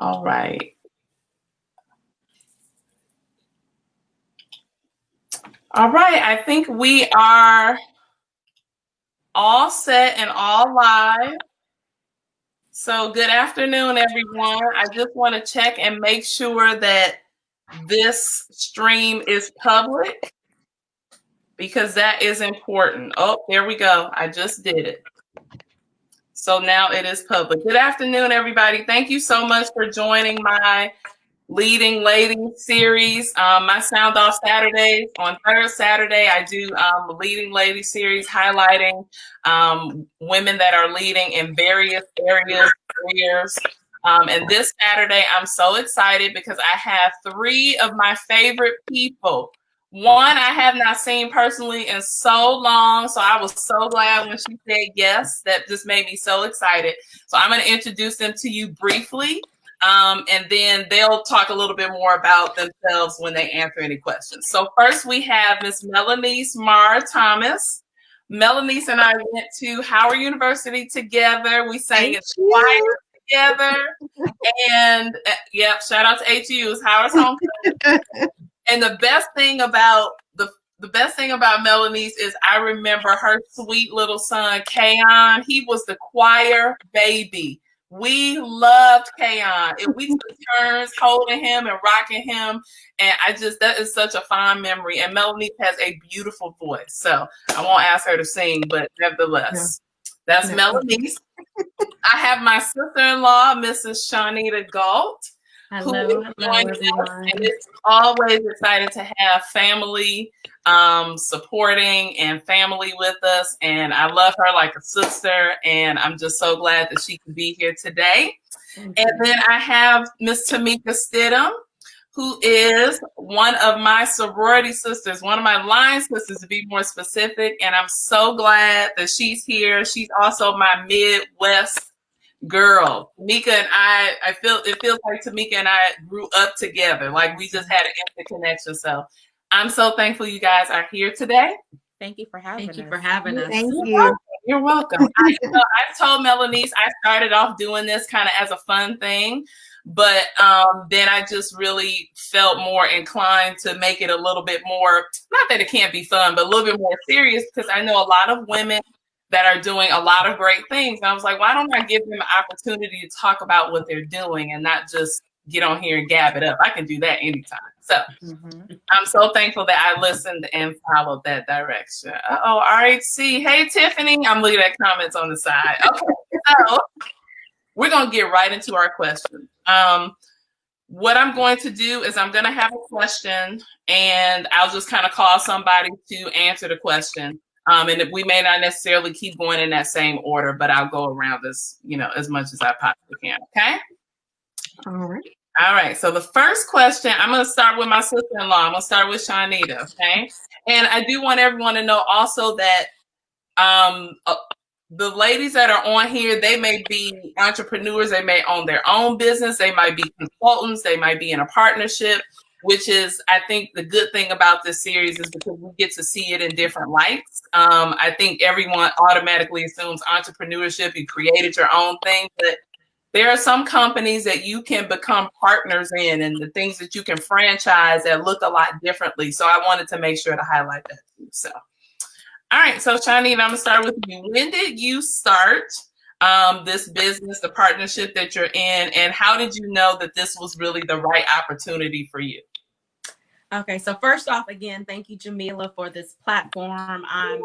All right. All right. I think we are all set and all live. So good afternoon, everyone. I just want to check and make sure that this stream is public because that is important. Oh, there we go. I just did it. So now it is public. Good afternoon, everybody. Thank you so much for joining my Leading Ladies series. My Sound Off Saturdays. On third Saturday, I do Leading Ladies series highlighting women that are leading in various areas, careers. And this Saturday, I'm so excited because I have three of my favorite people. One I have not seen personally in so long, so I was so glad when she said yes. That just made me so excited. So I'm going to introduce them to you briefly. And then they'll talk a little bit more about themselves when they answer any questions. So first we have Miss Melanice Marr Thomas. Melanice and I went to Howard University together. We sang in choir together. And yep, shout out to HU's, Howard's homecoming. And the best thing about Melanice is I remember her sweet little son, Kayon. He was the choir baby. We loved Kayon. And we took turns holding him and rocking him. And that is such a fond memory. And Melanie has a beautiful voice. So I won't ask her to sing, but nevertheless, that's Melanie. I have my sister-in-law, Mrs. Shawnita Galt. Hello, everyone. And it's always excited to have family supporting and family with us. And I love her like a sister. And I'm just so glad that she can be here today. And then I have Miss Tamika Stidham, who is one of my sorority sisters, one of my line sisters to be more specific. And I'm so glad that she's here. She's also my Midwest girl. Tamika and it feels like Tamika and I grew up together. Like we just had an instant connection. So I'm so thankful you guys are here today. Thank you for having us. Thank you. You're welcome. I told Melanice I started off doing this kind of as a fun thing, but then I just really felt more inclined to make it a little bit more, not that it can't be fun, but a little bit more serious because I know a lot of women that are doing a lot of great things. And I was like, why don't I give them an opportunity to talk about what they're doing and not just get on here and gab it up? I can do that anytime. So I'm so thankful that I listened and followed that direction. Uh-oh, RHC. Hey, Tiffany. I'm looking at comments on the side. Okay, so we're going to get right into our question. What I'm going to do is I'm going to have a question and I'll just kind of call somebody to answer the question. And we may not necessarily keep going in that same order, but I'll go around this, as much as I possibly can. Okay. All right. So the first question, I'm going to start with my sister-in-law. I'm going to start with Shawnita. Okay. And I do want everyone to know also that the ladies that are on here, they may be entrepreneurs. They may own their own business. They might be consultants. They might be in a partnership, which is, I think, the good thing about this series is because we get to see it in different lights. I think everyone automatically assumes entrepreneurship, you created your own thing, but there are some companies that you can become partners in and the things that you can franchise that look a lot differently. So I wanted to make sure to highlight that too. So, all right. So Shawnita, I'm going to start with you. When did you start this business, the partnership that you're in, and how did you know that this was really the right opportunity for you? Okay, so first off, again, thank you, Jamila, for this platform. I'm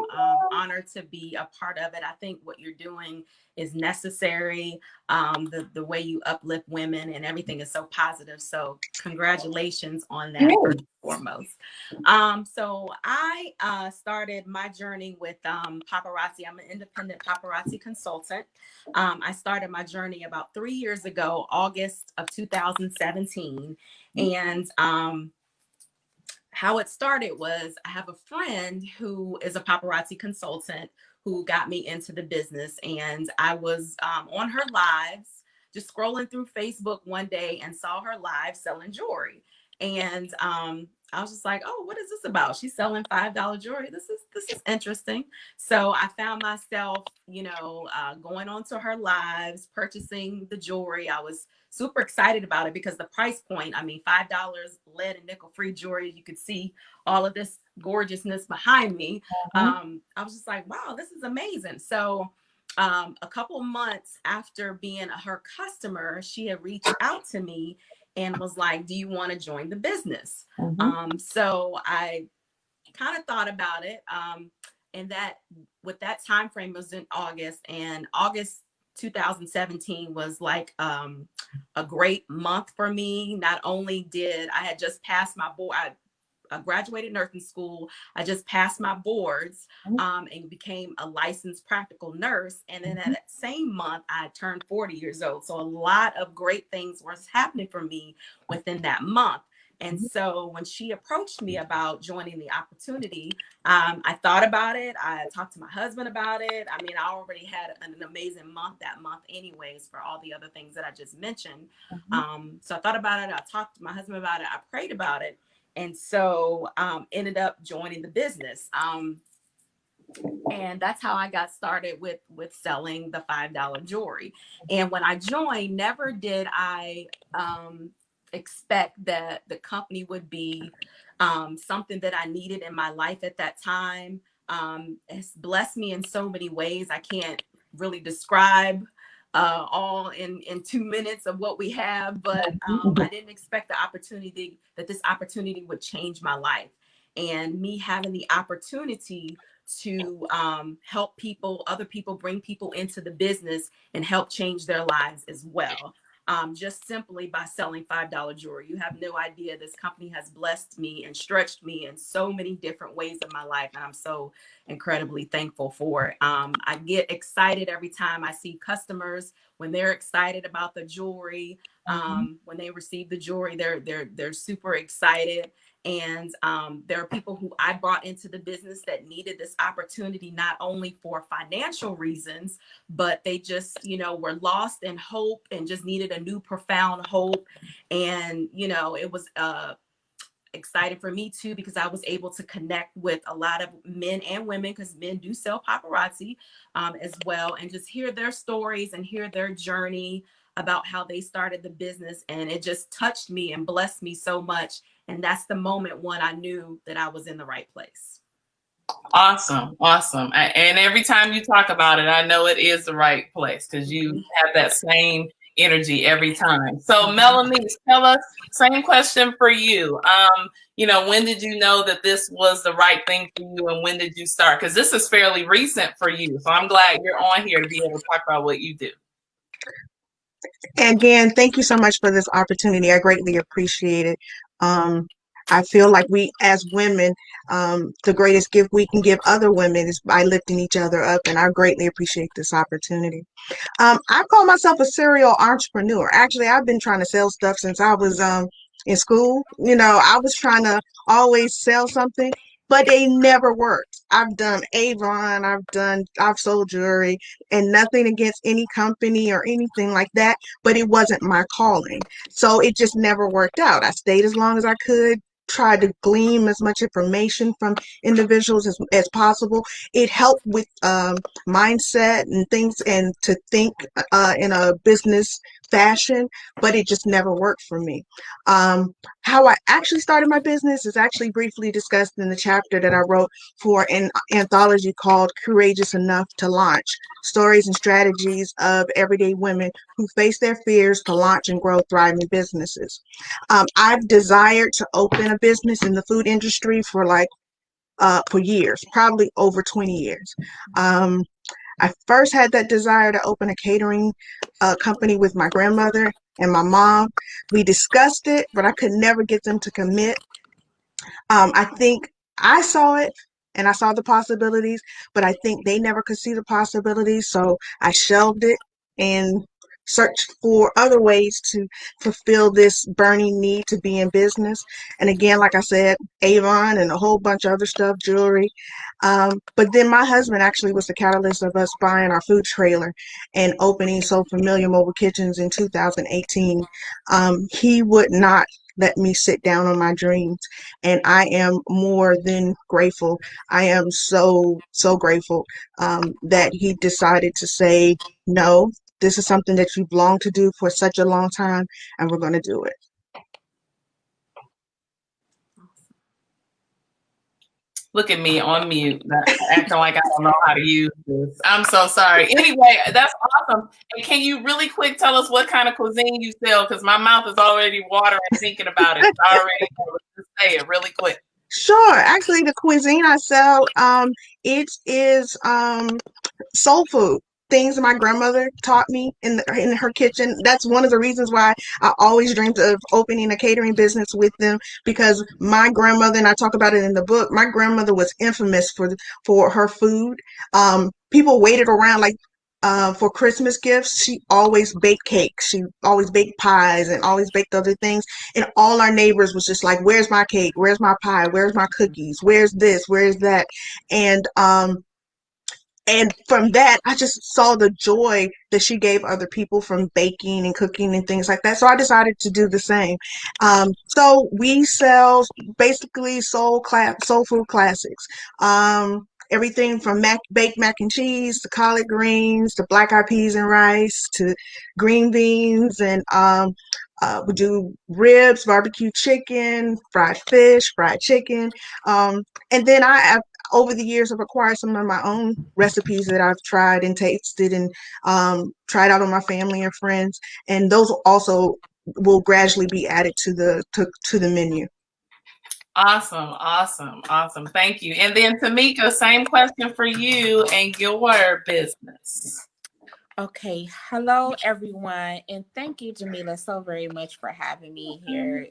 honored to be a part of it. I think what you're doing is necessary. The way you uplift women and everything is so positive. So congratulations on that, first and foremost. So I started my journey with paparazzi. I'm an independent paparazzi consultant. I started my journey about 3 years ago, August of 2017. And how it started was I have a friend who is a paparazzi consultant who got me into the business. And I was on her lives, just scrolling through Facebook one day and saw her live selling jewelry. And I was just like, oh, what is this about? She's selling $5 jewelry. This is interesting. So I found myself, going onto her lives, purchasing the jewelry. I was super excited about it because the price point, I mean, $5 lead and nickel free jewelry. You could see all of this gorgeousness behind me. I was just like, wow, this is amazing. So a couple months after being her customer, she had reached out to me and was like, do you want to join the business? So I kind of thought about it. And that with that time frame was in August, and August 2017 was like a great month for me. Not only did I had just passed my board, I graduated nursing school. I just passed my boards and became a licensed practical nurse. And then at that same month, I turned 40 years old. So a lot of great things were happening for me within that month. And so when she approached me about joining the opportunity, I thought about it. I talked to my husband about it. I mean, I already had an amazing month that month anyways, for all the other things that I just mentioned. So I thought about it. I talked to my husband about it. I prayed about it. And so ended up joining the business. And that's how I got started with selling the $5 jewelry. And when I joined, never did I expect that the company would be something that I needed in my life at that time. It's blessed me in so many ways. I can't really describe all in 2 minutes of what we have, but I didn't expect that this opportunity would change my life. And me having the opportunity to help people, other people, bring people into the business and help change their lives as well. Just simply by selling $5 jewelry. You have no idea. This company has blessed me and stretched me in so many different ways in my life. And I'm so incredibly thankful for it. I get excited every time I see customers when they're excited about the jewelry. When they receive the jewelry, they're super excited. And there are people who I brought into the business that needed this opportunity, not only for financial reasons, but they just, were lost in hope and just needed a new profound hope. And, it was exciting for me too, because I was able to connect with a lot of men and women, because men do sell paparazzi as well, and just hear their stories and hear their journey about how they started the business. And it just touched me and blessed me so much. And that's the moment when I knew that I was in the right place. Awesome. And every time you talk about it, I know it is the right place, because you have that same energy every time. So Melanie, tell us, same question for you. When did you know that this was the right thing for you, and when did you start? Because this is fairly recent for you. So I'm glad you're on here to be able to talk about what you do. Again, thank you so much for this opportunity. I greatly appreciate it. I feel like we as women, the greatest gift we can give other women is by lifting each other up, and I greatly appreciate this opportunity. I call myself a serial entrepreneur. Actually, I've been trying to sell stuff since I was in school. I was trying to always sell something, but they never worked. I've done Avon, I've sold jewelry, and nothing against any company or anything like that, but it wasn't my calling. So it just never worked out. I stayed as long as I could, tried to glean as much information from individuals as possible. It helped with mindset and things, and to think in a business fashion, but it just never worked for me. How I actually started my business is actually briefly discussed in the chapter that I wrote for an anthology called Courageous Enough to Launch: Stories and Strategies of Everyday Women Who Face Their Fears to Launch and Grow Thriving Businesses. I've desired to open a business in the food industry for years, probably over 20 years. I first had that desire to open a catering company with my grandmother and my mom. We discussed it, but I could never get them to commit. I think I saw it and I saw the possibilities, but I think they never could see the possibilities. So I shelved it and searched for other ways to fulfill this burning need to be in business. And again, like I said, Avon and a whole bunch of other stuff, jewelry. But then my husband actually was the catalyst of us buying our food trailer and opening So Familiar Mobile Kitchens in 2018. He would not let me sit down on my dreams. And I am more than grateful. I am so grateful that he decided to say, no, this is something that you've longed to do for such a long time, and we're going to do it. Look at me on mute, acting like I don't know how to use this. I'm so sorry. Anyway, that's awesome. And can you really quick tell us what kind of cuisine you sell? Because my mouth is already watering thinking about it. I already know. Let's just say it really quick. Sure. Actually, the cuisine I sell, it is soul food. Things my grandmother taught me in her kitchen. That's one of the reasons why I always dreamed of opening a catering business with them, because my grandmother, and I talk about it in the book, my grandmother was infamous for her food. People waited around like for Christmas gifts. She always baked cakes. She always baked pies and always baked other things. And all our neighbors was just like, "Where's my cake? Where's my pie? Where's my cookies? Where's this? Where's that?" And and from that, I just saw the joy that she gave other people from baking and cooking and things like that. So I decided to do the same. So we sell basically soul food classics. Everything from baked mac and cheese to collard greens to black eyed peas and rice to green beans, and we do ribs, barbecue chicken, fried fish, fried chicken. And then over the years, I've acquired some of my own recipes that I've tried and tasted and tried out on my family and friends, and those also will gradually be added to the menu. Awesome. Thank you. And then Tamika, same question for you and your business. Okay, hello everyone, and thank you, Jamila, so very much for having me here.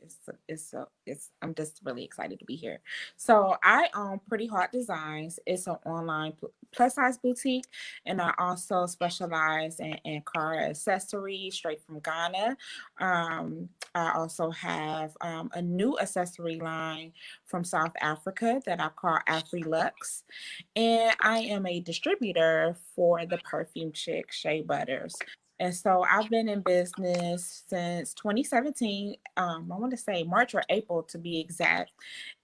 I'm just really excited to be here. So I own Pretty Hot Designs. It's an online plus size boutique, and I also specialize in car accessories straight from Ghana. I also have a new accessory line from South Africa that I call AfriLux, and I am a distributor for the perfume chick Shea Butters. And so I've been in business since 2017. I want to say March or April to be exact.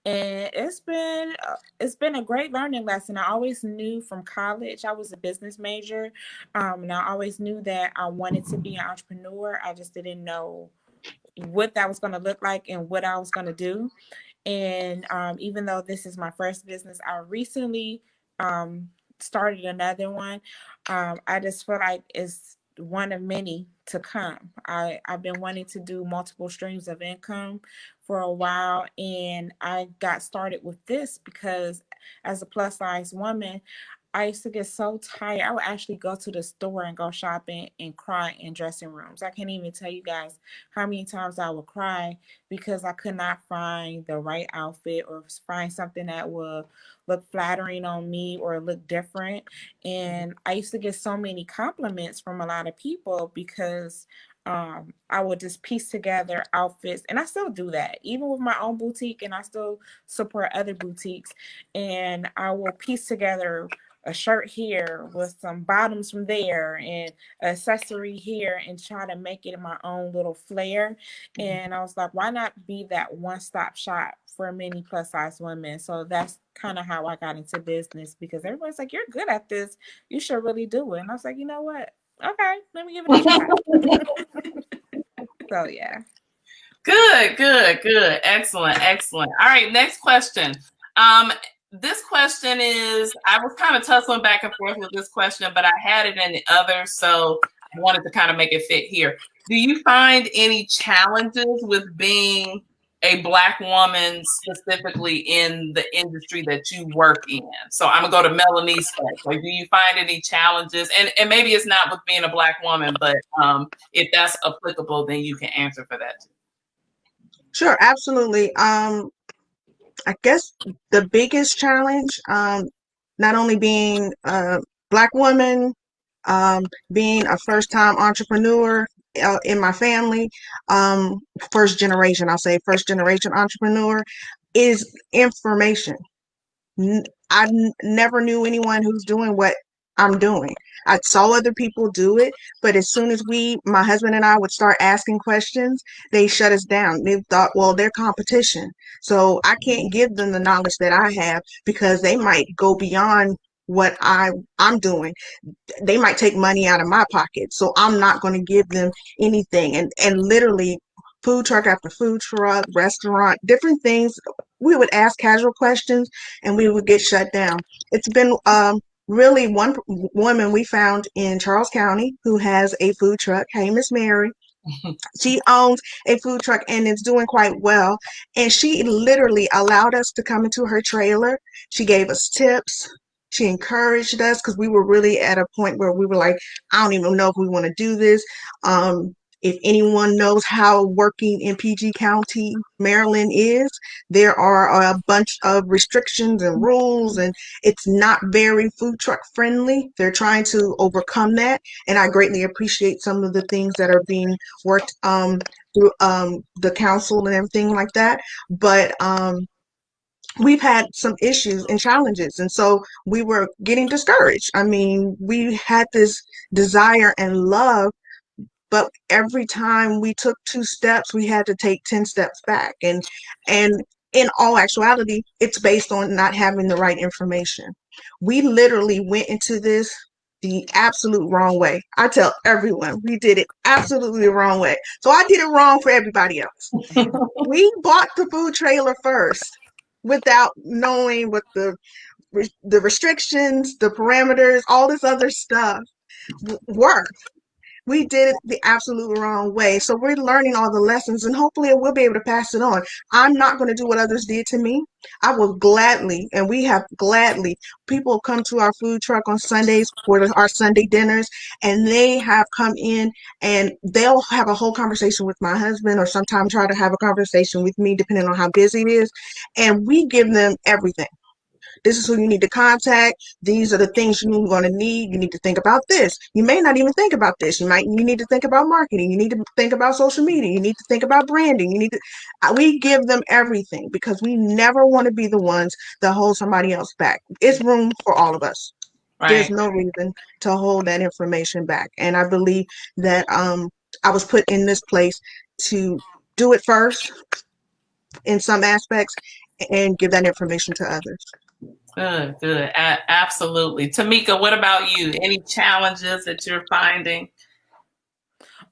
And it's been a great learning lesson. I always knew from college I was a business major, and I always knew that I wanted to be an entrepreneur. I just didn't know what that was going to look like and what I was going to do. And even though this is my first business, I recently started another one. I just feel like it's one of many to come. I've been wanting to do multiple streams of income for a while, and I got started with this because as a plus size woman, I used to get so tired. I would actually go to the store and go shopping and cry in dressing rooms. I can't even tell you guys how many times I would cry because I could not find the right outfit or find something that would look flattering on me or look different. And I used to get so many compliments from a lot of people because I would just piece together outfits, and I still do that even with my own boutique, and I still support other boutiques, and I will piece together a shirt here with some bottoms from there and accessory here and try to make it my own little flair. And I was like, why not be that one-stop shop for many plus size women? So that's kind of how I got into business, because everybody's like, you're good at this, you should really do it. And I was like, you know what, okay, let me give it a try. So yeah. Good. Excellent. All right, next question. This question is, I was kind of tussling back and forth with this question, but I had it in the other, so I wanted to kind of make it fit here. Do you find any challenges with being a Black woman, specifically in the industry that you work in? So I'm gonna go to Melanie's first. Like, do you find any challenges? And maybe it's not with being a Black woman, but if that's applicable, then you can answer for that too. Sure, absolutely. I guess the biggest challenge, not only being a Black woman, being a first-time entrepreneur in my family, first generation, I'll say first generation entrepreneur, is information. I never knew anyone who's doing what I'm doing. I saw other people do it, but as soon as my husband and I would start asking questions, they shut us down. They thought, well, they're competition. So I can't give them the knowledge that I have because they might go beyond what I'm doing. They might take money out of my pocket. So I'm not going to give them anything. And literally food truck after food truck, restaurant, different things. We would ask casual questions and we would get shut down. It's been really one woman we found in Charles County who has a food truck. Hey, Miss Mary. She owns a food truck and it's doing quite well. And she literally allowed us to come into her trailer. She gave us tips. She encouraged us because we were really at a point where we were like, I don't even know if we want to do this. If anyone knows how working in PG County, Maryland is, there are a bunch of restrictions and rules, and it's not very food truck friendly. They're trying to overcome that, and I greatly appreciate some of the things that are being worked through the council and everything like that. But we've had some issues and challenges, and so we were getting discouraged. I mean, we had this desire and love, but every time we took 2 steps, we had to take 10 steps back. And in all actuality, it's based on not having the right information. We literally went into this the absolute wrong way. I tell everyone we did it absolutely the wrong way. So I did it wrong for everybody else. We bought the food trailer first without knowing what the restrictions, the parameters, all this other stuff were. We did it the absolute wrong way. So we're learning all the lessons and hopefully we'll be able to pass it on. I'm not going to do what others did to me. I will gladly, and we have gladly, people come to our food truck on Sundays for our Sunday dinners, and they have come in and they'll have a whole conversation with my husband or sometimes try to have a conversation with me depending on how busy it is. And we give them everything. This is who you need to contact. These are the things you're going to need. You need to think about this. You may not even think about this. You need to think about marketing. You need to think about social media. You need to think about branding. We give them everything because we never want to be the ones that hold somebody else back. It's room for all of us. Right. There's no reason to hold that information back. And I believe that I was put in this place to do it first in some aspects and give that information to others. Good. Absolutely. Tamika, what about you? Any challenges that you're finding?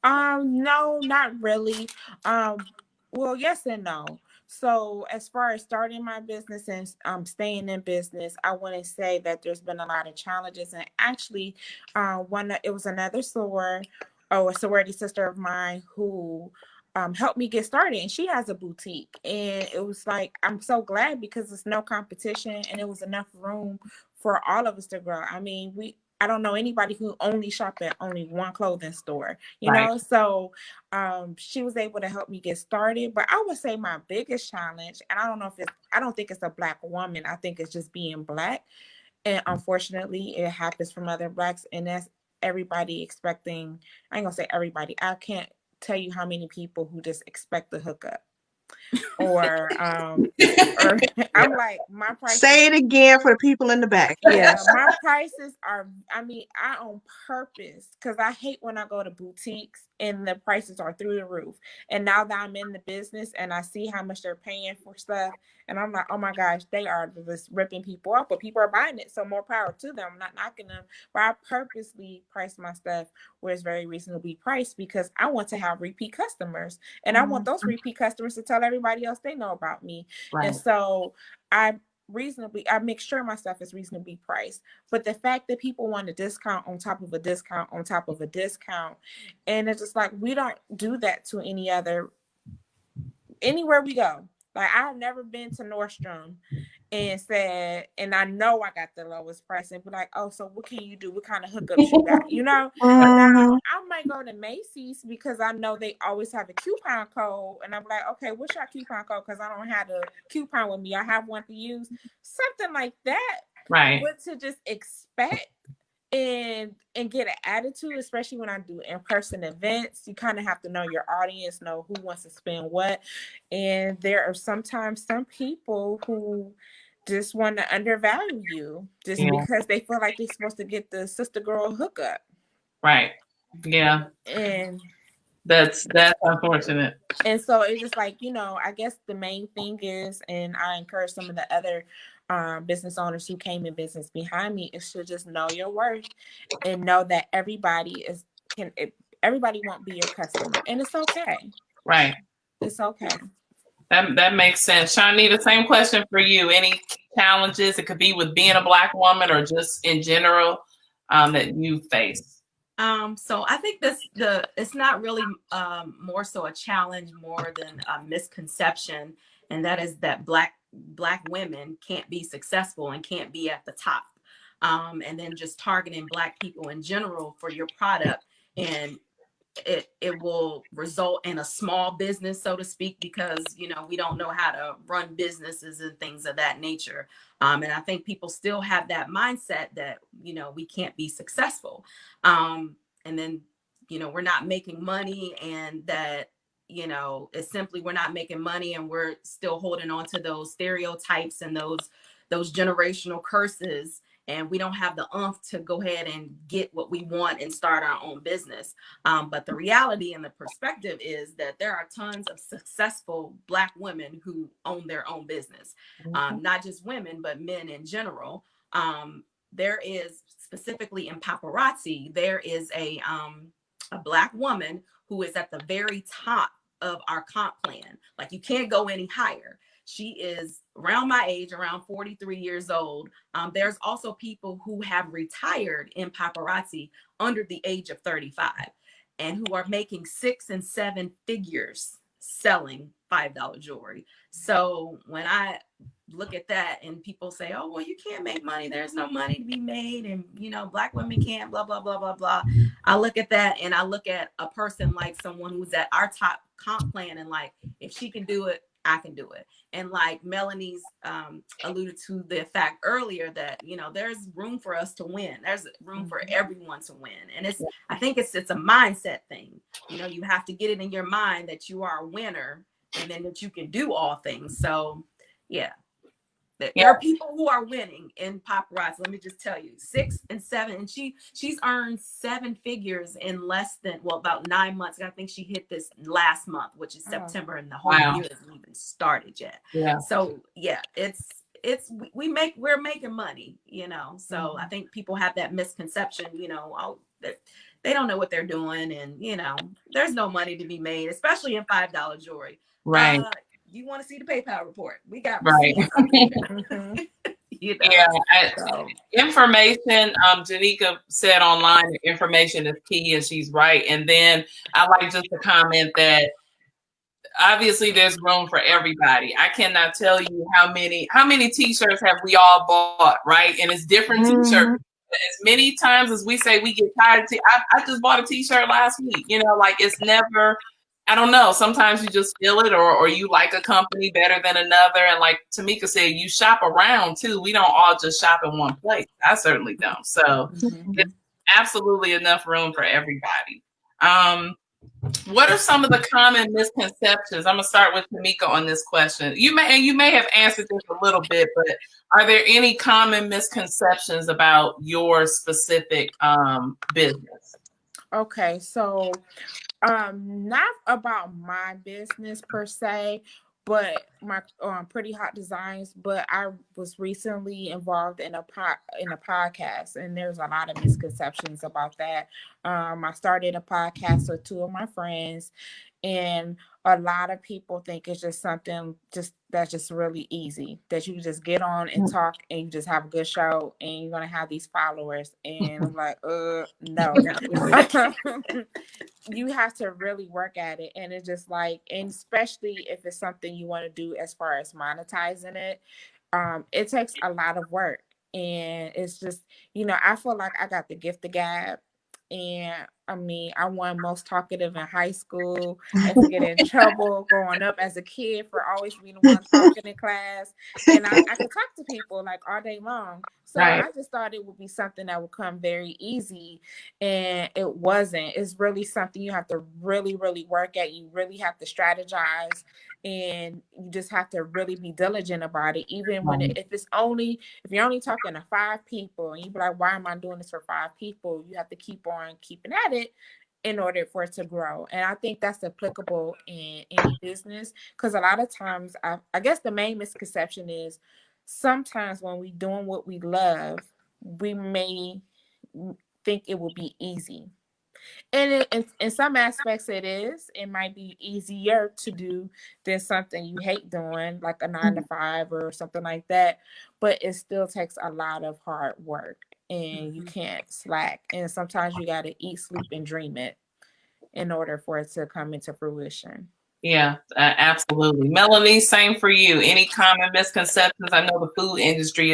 No, not really. Well, yes and no. So as far as starting my business and staying in business, I want to say that there's been a lot of challenges. And actually, it was another a sorority sister of mine who helped me get started, and she has a boutique. And it was like, I'm so glad because there's no competition and it was enough room for all of us to grow. I mean, I don't know anybody who only shop at only one clothing store, you Right. know? So she was able to help me get started. But I would say my biggest challenge, and I don't think it's a Black woman. I think it's just being Black. And unfortunately, it happens from other Blacks. And that's everybody expecting, I ain't gonna say everybody. I can't tell you how many people who just expect the hookup. Or I'm like, my price. Say it again for the people in the back. Yes. My prices are, I on purpose, because I hate when I go to boutiques and the prices are through the roof. And now that I'm in the business and I see how much they're paying for stuff, and I'm like, oh my gosh, they are just ripping people off, but people are buying it. So more power to them. I'm not knocking them, but I purposely price my stuff where it's very reasonably priced because I want to have repeat customers. And I want those repeat customers to tell everybody else they know about me. Right. And so I make sure my stuff is reasonably priced. But the fact that people want a discount on top of a discount on top of a discount, and it's just like, we don't do that to anywhere we go. Like, I've never been to Nordstrom and said, and I know I got the lowest price, and be like, oh, so what can you do? What kind of hookups you got? You know? Now, I might go to Macy's because I know they always have a coupon code, and I'm like, okay, what's your coupon code? Because I don't have a coupon with me. I have one to use. Something like that. Right. But to just expect and get an attitude, especially when I do in-person events, you kind of have to know your audience, know who wants to spend what. And there are sometimes some people who just want to undervalue you just because they feel like they're supposed to get the sister girl hookup. Right. Yeah. And That's unfortunate. And so it's just like, I guess the main thing is, and I encourage some of the other business owners who came in business behind me, is to just know your worth and know that everybody won't be your customer, and it's okay. Right. It's okay. That makes sense. Shawnee, the same question for you. Any challenges? It could be with being a Black woman or just in general that you face. So I think it's not really more so a challenge more than a misconception, and that is that black women can't be successful and can't be at the top. And then just targeting Black people in general for your product, and it will result in a small business, so to speak, because we don't know how to run businesses and things of that nature. And I think people still have that mindset that we can't be successful, and then we're not making money, and that it's simply we're not making money, and we're still holding on to those stereotypes and those generational curses, and we don't have the oomph to go ahead and get what we want and start our own business. But the reality and the perspective is that there are tons of successful Black women who own their own business, not just women, but men in general. There is, specifically in paparazzi, there is a Black woman who is at the very top of our comp plan. Like, you can't go any higher. She is around my age, around 43 years old. There's also people who have retired in paparazzi under the age of 35 and who are making 6 and 7 figures selling $5 jewelry. So when I look at that and people say, oh, well, you can't make money, there's no money to be made, and Black women can't, blah blah blah blah blah, I look at that and I look at a person like someone who's at our top comp plan, and like, if she can do it, I can do it. And like Melanie's alluded to the fact earlier that there's room for us to win, there's room for everyone to win. And I think it's a mindset thing. You have to get it in your mind that you are a winner, and then that you can do all things. So yeah, there are people who are winning in paparazzi. Let me just tell you, 6 and 7, and she's earned 7 figures in less than, about 9 months. I think she hit this last month, which is September, and the whole year hasn't even started yet. Yeah. So yeah, we're making money, So I think people have that misconception, that they don't know what they're doing, and there's no money to be made, especially in $5 jewelry. Right. You want to see the PayPal report? We got receipts. Yeah. Information. Janika said online, information is key, and she's right. And then I like just to comment that obviously there's room for everybody. I cannot tell you how many t-shirts have we all bought, right? And it's different t-shirts. As many times as we say we get tired of I just bought a t-shirt last week. Like, it's never, I don't know. Sometimes you just feel it, or you like a company better than another. And like Tamika said, you shop around too. We don't all just shop in one place. I certainly don't. So it's absolutely enough room for everybody. What are some of the common misconceptions? I'm gonna start with Tamika on this question. You may have answered this a little bit, but are there any common misconceptions about your specific business? Okay, so not about my business per se, but my Pretty Hot Designs. But I was recently involved in a podcast, and there's a lot of misconceptions about that. I started a podcast with 2 of my friends, and a lot of people think it's just something that's just really easy, that you just get on and talk and you just have a good show and you're gonna have these followers. And I'm like, no. You have to really work at it. And it's just like, and especially if it's something you want to do as far as monetizing it, it takes a lot of work. And it's just, I feel like I got the gift of gab, and I mean, I won most talkative in high school. I used to get in trouble growing up as a kid for always being the one talking in class. And I could talk to people like all day long. So Right. I just thought it would be something that would come very easy. And it wasn't. It's really something you have to really, really work at. You really have to strategize. And you just have to really be diligent about it. Even when Right. if you're only talking to 5 people and you be like, why am I doing this for 5 people? You have to keep on keeping at it in order for it to grow. And I think that's applicable in any business, because a lot of times I guess the main misconception is sometimes when we doing what we love, we may think it will be easy. And in some aspects it is. It might be easier to do than something you hate doing, like a 9 to 5 or something like that. But it still takes a lot of hard work, and you can't slack. And sometimes you got to eat, sleep, and dream it in order for it to come into fruition. Yeah, absolutely. Melanie, same for you. Any common misconceptions? I know the food industry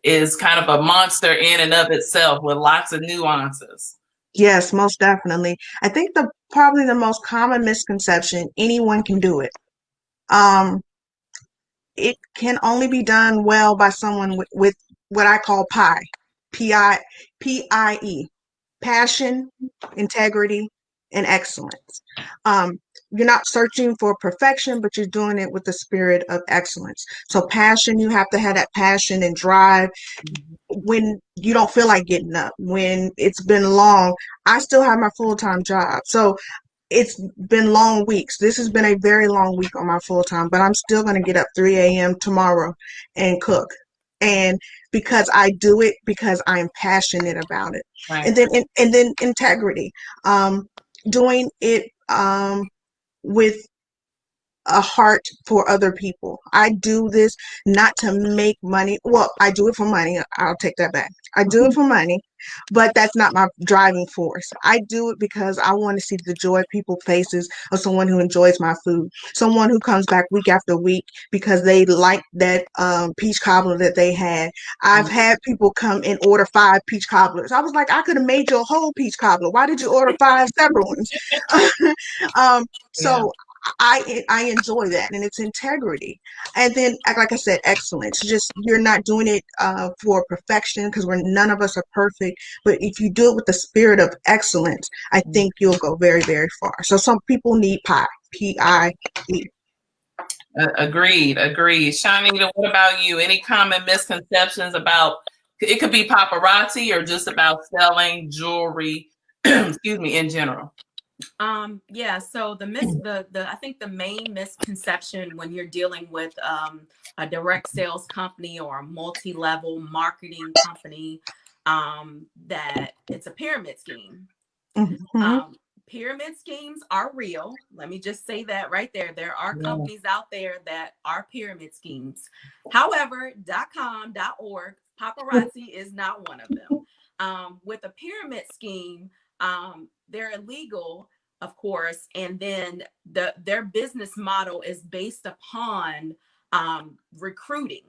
is kind of a monster in and of itself with lots of nuances. Yes, most definitely. I think probably the most common misconception, anyone can do it. Um, it can only be done well by someone with what I call PIE, PIE, passion, integrity, and excellence. Um, you're not searching for perfection, but you're doing it with the spirit of excellence. So passion, you have to have that passion and drive when you don't feel like getting up, when it's been long. I still have my full-time job. So it's been long weeks. This has been a very long week on my full time, but I'm still going to get up 3 a.m. tomorrow and cook. And because I do it because I'm passionate about it. Right. And then integrity. Doing it with a heart for other people. I do this not to make money. Well, I do it for money. I'll take that back. I do it for money, but that's not my driving force. I do it because I want to see the joy people's faces of someone who enjoys my food, someone who comes back week after week because they like that peach cobbler that they had. I've had people come and order 5 peach cobblers. I was like, I could have made you a whole peach cobbler. Why did you order 5 separate ones? um, Yeah. so I enjoy that, and it's integrity. And then, like I said, excellence. Just you're not doing it for perfection because none of us are perfect. But if you do it with the spirit of excellence, I think you'll go very, very far. So some people need PIE, PIE. Agreed. Shanita, what about you? Any common misconceptions about it could be paparazzi or just about selling jewelry, excuse me, in general? Yeah, so the I think the main misconception when you're dealing with a direct sales company or a multi-level marketing company, that it's a pyramid scheme. Mm-hmm. Pyramid schemes are real. Let me just say that right there. There are companies out there that are pyramid schemes. However, .com, .org, paparazzi is not one of them. With a pyramid scheme, they're illegal, of course, and then their business model is based upon recruiting.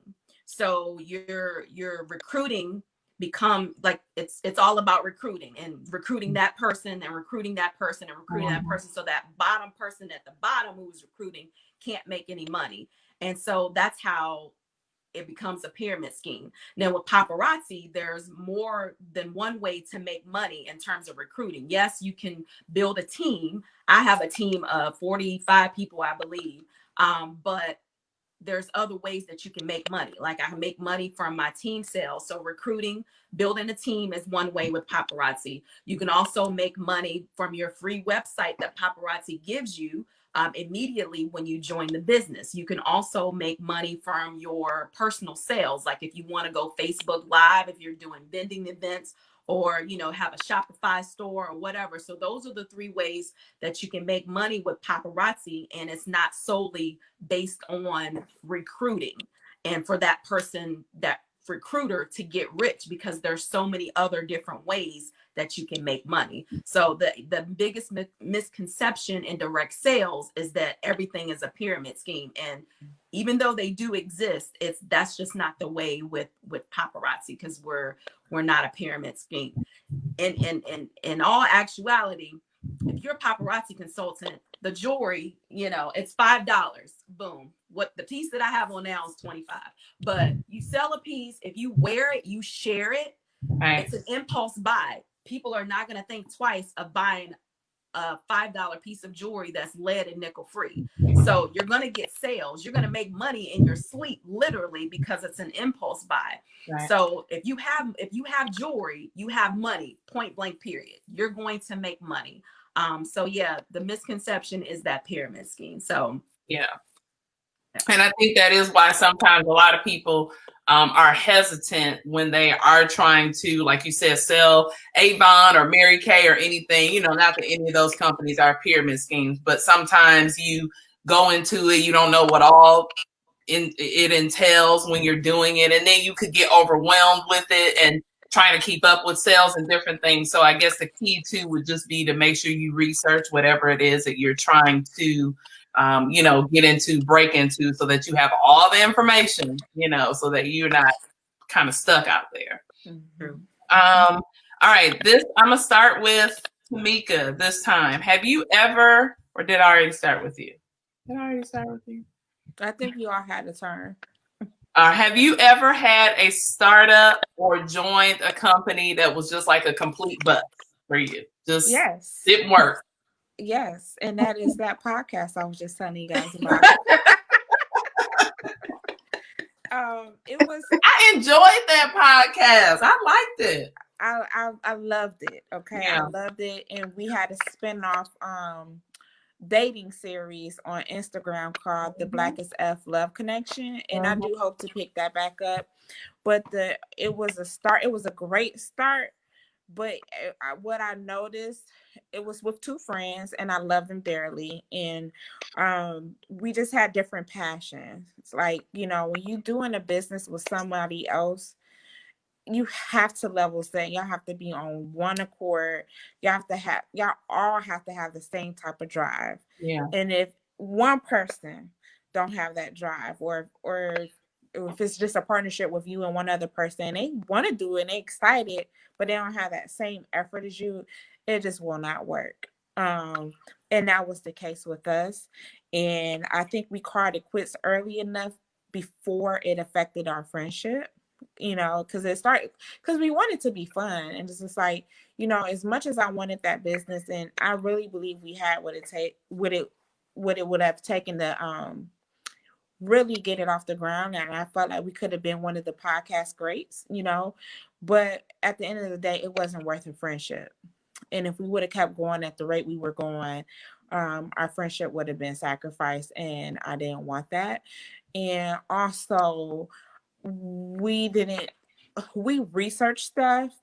So you're recruiting become like it's all about recruiting and recruiting that person and recruiting that person and recruiting that person, so that bottom person at the bottom who's recruiting can't make any money. And so that's how it becomes a pyramid scheme. Now with paparazzi, there's more than one way to make money in terms of recruiting. Yes, you can build a team. I have a team of 45 people, I believe, but there's other ways that you can make money. Like I can make money from my team sales. So recruiting, building a team is one way with paparazzi. You can also make money from your free website that paparazzi gives you immediately when you join the business. You can also make money from your personal sales. Like if you want to go Facebook Live, if you're doing vending events, or have a Shopify store or whatever. So those are the 3 ways that you can make money with paparazzi, and it's not solely based on recruiting and for that person, that recruiter, to get rich, because there's so many other different ways that you can make money. So the biggest misconception in direct sales is that everything is a pyramid scheme, and even though they do exist, that's just not the way with paparazzi, because we're not a pyramid scheme. In all actuality, if you're a paparazzi consultant, the jewelry, it's $5. Boom. What the piece that I have on now is $25. But you sell a piece, if you wear it, you share it. Right. It's an impulse buy. People are not going to think twice of buying a $5 piece of jewelry that's lead and nickel free. So you're going to get sales. You're going to make money in your sleep, literally, because it's an impulse buy. Right. So if you have jewelry, you have money, point blank, period. You're going to make money. So yeah, the misconception is that pyramid scheme. So yeah. And I think that is why sometimes a lot of people are hesitant when they are trying to, like you said, sell Avon or Mary Kay or anything. Not that any of those companies are pyramid schemes, but sometimes you go into it, you don't know what all it entails when you're doing it, and then you could get overwhelmed with it and trying to keep up with sales and different things. So I guess the key too would just be to make sure you research whatever it is that you're trying to get into, break into, so that you have all the information, so that you're not kind of stuck out there. Mm-hmm. All right, I'm gonna start with Tamika this time. Have you ever, or did I already start with you? I think you all had a turn. Have you ever had a startup or joined a company that was just like a complete bust for you? Just yes, didn't work. Yes, and that is that podcast I was just telling you guys about. It was. I enjoyed that podcast. I liked it. I loved it. Okay, yeah. I loved it, and we had a spinoff dating series on Instagram called the Black as F Love Connection, and I do hope to pick that back up. But it was a start. It was a great start. But what I noticed, it was with two friends, and I love them dearly. And we just had different passions. It's like, when you're doing a business with somebody else, you have to level set. Y'all have to be on one accord. Y'all all have to have the same type of drive. Yeah. And if one person don't have that drive, or if it's just a partnership with you and one other person, they want to do it and they excited, but they don't have that same effort as you, it just will not work. And that was the case with us. And I think we called it quits early enough before it affected our friendship, because we wanted to be fun. And it's just like, as much as I wanted that business, and I really believe we had what it would have taken to really get it off the ground. And I felt like we could have been one of the podcast greats, but at the end of the day, it wasn't worth a friendship. And if we would have kept going at the rate we were going, our friendship would have been sacrificed, and I didn't want that. And also, we researched stuff,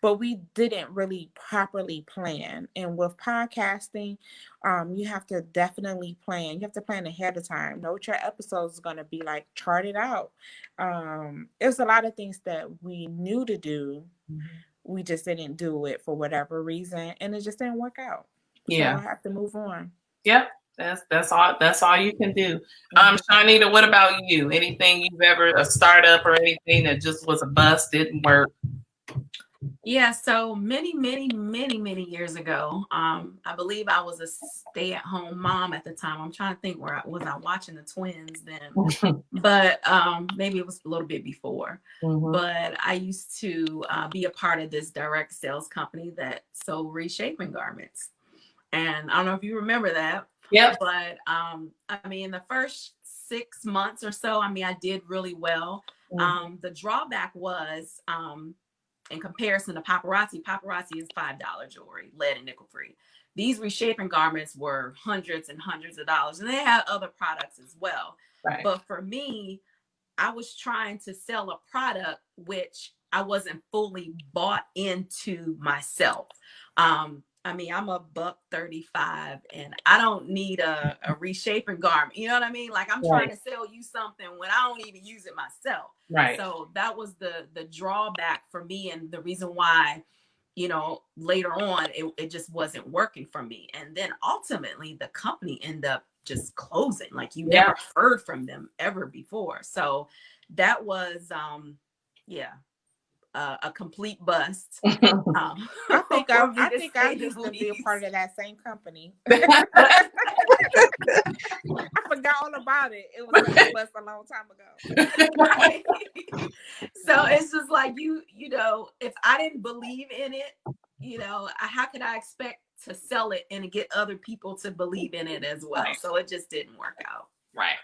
but we didn't really properly plan. And with podcasting, you have to definitely plan. You have to plan ahead of time. Know what your episodes is going to be like, chart it out. It was a lot of things that we knew to do. Mm-hmm. We just didn't do it for whatever reason, and it just didn't work out. Yeah. So I have to move on. Yep. That's all you can do. Shanita, what about you? Anything you've ever, a startup or anything that just was a bust, didn't work? Yeah, so many years ago, I believe I was a stay-at-home mom at the time. I'm trying to think, where was I watching the twins then? But maybe it was a little bit before. Mm-hmm. But I used to be a part of this direct sales company that sold reshaping garments. And I don't know if you remember that. Yeah. But the first 6 months or so, I did really well. Mm-hmm. The drawback was, in comparison to paparazzi is $5 jewelry, lead and nickel free. These reshaping garments were hundreds and hundreds of dollars, and they had other products as well. Right. But for me, I was trying to sell a product which I wasn't fully bought into myself. I'm $135, and I don't need a reshaping garment. You know what I mean? Like, I'm trying to sell you something when I don't even use it myself. Right. So that was the drawback for me, and the reason why, later on, it just wasn't working for me. And then ultimately the company ended up just closing. Like you never heard from them ever before. So that was a complete bust. I think for me to I say the used to be a least. part of that same company. I forgot all about it. It was such a bust a long time ago. Right. So it's just like you know, if I didn't believe in it, you know, how could I expect to sell it and get other people to believe in it as well? Right. So it just didn't work out. Right.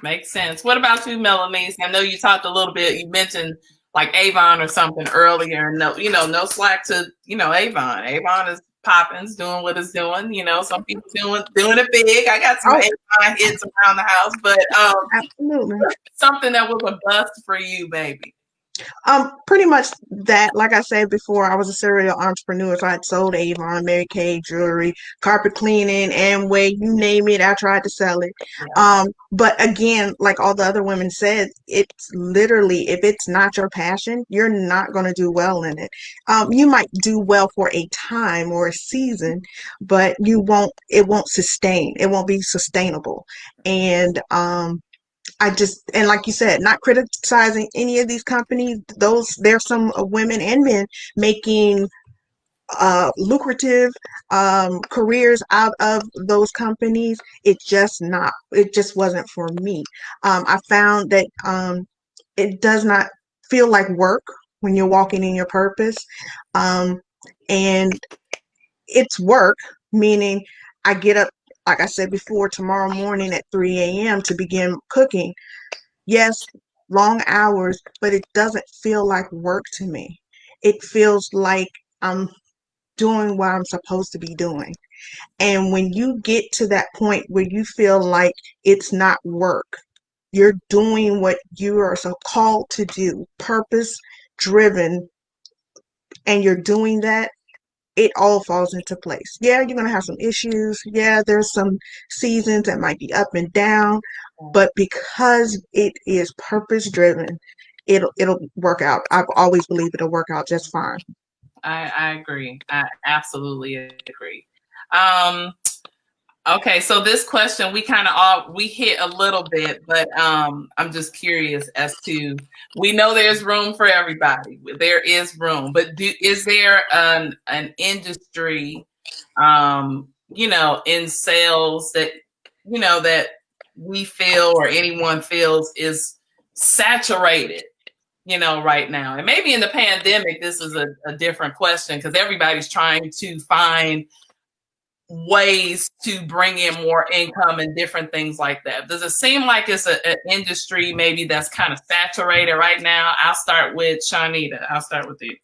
Makes sense. What about you, Melanie? I know you talked a little bit. You mentioned like Avon or something earlier. No, no slack to, Avon. Avon is popping, doing what it's doing. Some people doing it big. I got some Avon hits around the house, but absolutely. Something that was a bust for you, baby. Pretty much that, like I said before, I was a serial entrepreneur, so I had sold Avon, Mary Kay jewelry, carpet cleaning, Amway, you name it, I tried to sell it. Yeah. But again, like all the other women said, it's literally, if it's not your passion, you're not going to do well in it. You might do well for a time or a season, but it won't sustain. It won't be sustainable. And, and like you said, not criticizing any of these companies. There's some women and men making lucrative careers out of those companies. It just wasn't for me. I found that it does not feel like work when you're walking in your purpose. And it's work, meaning I get up, like I said before, tomorrow morning at 3 a.m. to begin cooking. Yes, long hours, but it doesn't feel like work to me. It feels like I'm doing what I'm supposed to be doing. And when you get to that point where you feel like it's not work, you're doing what you are so called to do, purpose driven, and you're doing that, it all falls into place. Yeah, you're going to have some issues. Yeah, there's some seasons that might be up and down, but because it is purpose driven, it'll work out. I've always believed it'll work out just fine. I agree. I absolutely agree. Okay, so this question we hit a little bit, but I'm just curious as to, we know there's room for everybody. There is room, but is there an industry, in sales that that we feel or anyone feels is saturated, right now? And maybe in the pandemic, this is a different question because everybody's trying to find ways to bring in more income and different things like that. Does it seem like it's an industry maybe that's kind of saturated right now? I'll start with Shanita. I'll start with you.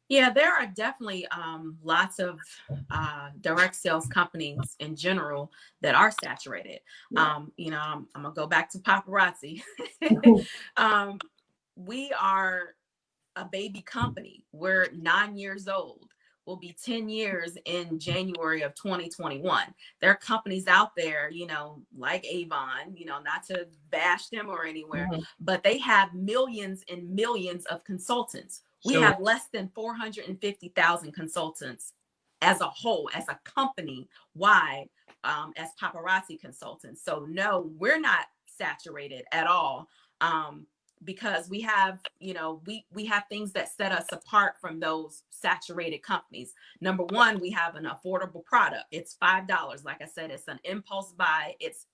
Yeah, there are definitely lots of direct sales companies in general that are saturated. Yeah. I'm gonna go back to paparazzi. We are a baby company. We're 9 years old. Will be 10 years in January of 2021. There are companies out there, like Avon, not to bash them or anywhere, but they have millions and millions of consultants. We have less than 450,000 consultants as a whole, as a company wide, as paparazzi consultants. So no, we're not saturated at all. Because we have, we have things that set us apart from those saturated companies. Number one, we have an affordable product. It's $5. Like I said, it's an impulse buy. It's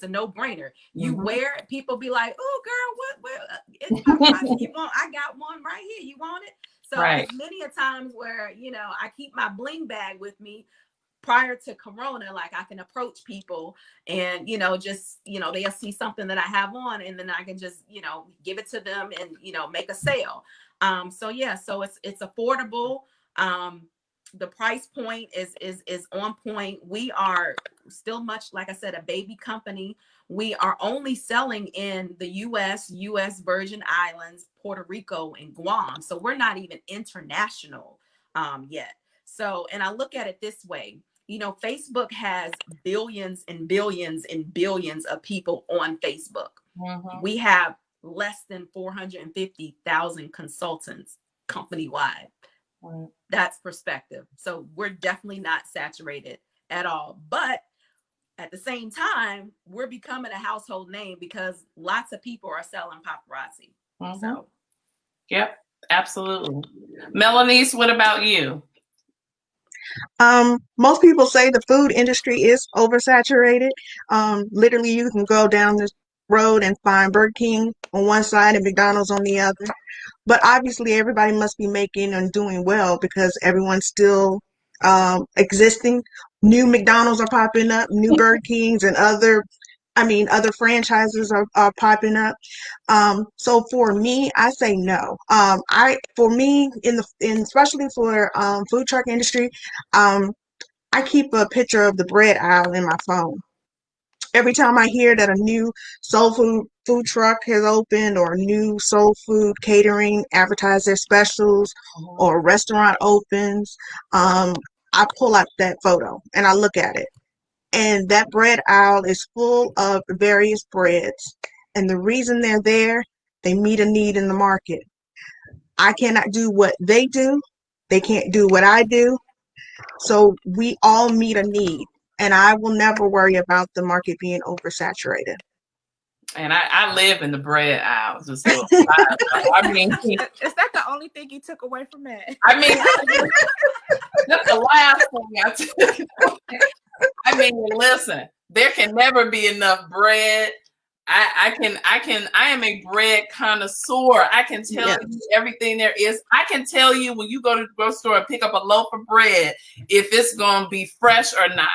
a no-brainer. You wear it, people be like, "Oh, girl, what? It's paparazzi. You want? I got one right here. You want it?" So right. It's many a times where I keep my bling bag with me. Prior to Corona, like I can approach people and, just, they'll see something that I have on and then I can just, give it to them and, make a sale. So it's affordable. The price point is on point. We are still much, like I said, a baby company. We are only selling in the US Virgin Islands, Puerto Rico, and Guam. So we're not even international yet. So, and I look at it this way. Facebook has billions and billions and billions of people on Facebook. We have less than 450,000 consultants company-wide. That's perspective. So we're definitely not saturated at all. But at the same time, we're becoming a household name because lots of people are selling paparazzi. Mhm. So, Yep, absolutely. Melanice, what about you? Most people say the food industry is oversaturated. Literally, you can go down this road and find Burger King on one side and McDonald's on the other. But obviously, everybody must be making and doing well because everyone's still existing. New McDonald's are popping up, new Burger Kings, and other franchises are popping up. So for me, I say no. For me, especially for food truck industry, um, I keep a picture of the bread aisle in my phone. Every time I hear that a new soul food truck has opened or a new soul food catering advertise their specials or a restaurant opens, I pull out that photo and I look at it. And that bread aisle is full of various breads. And the reason they're there, they meet a need in the market. I cannot do what they do. They can't do what I do. So we all meet a need. And I will never worry about the market being oversaturated. And I live in the bread aisle. Just a little side note. I mean, Is that the only thing you took away from that? That's the last thing I took. I mean, listen, there can never be enough bread. I am a bread connoisseur. I can tell you everything there is. I can tell you when you go to the grocery store and pick up a loaf of bread, if it's going to be fresh or not.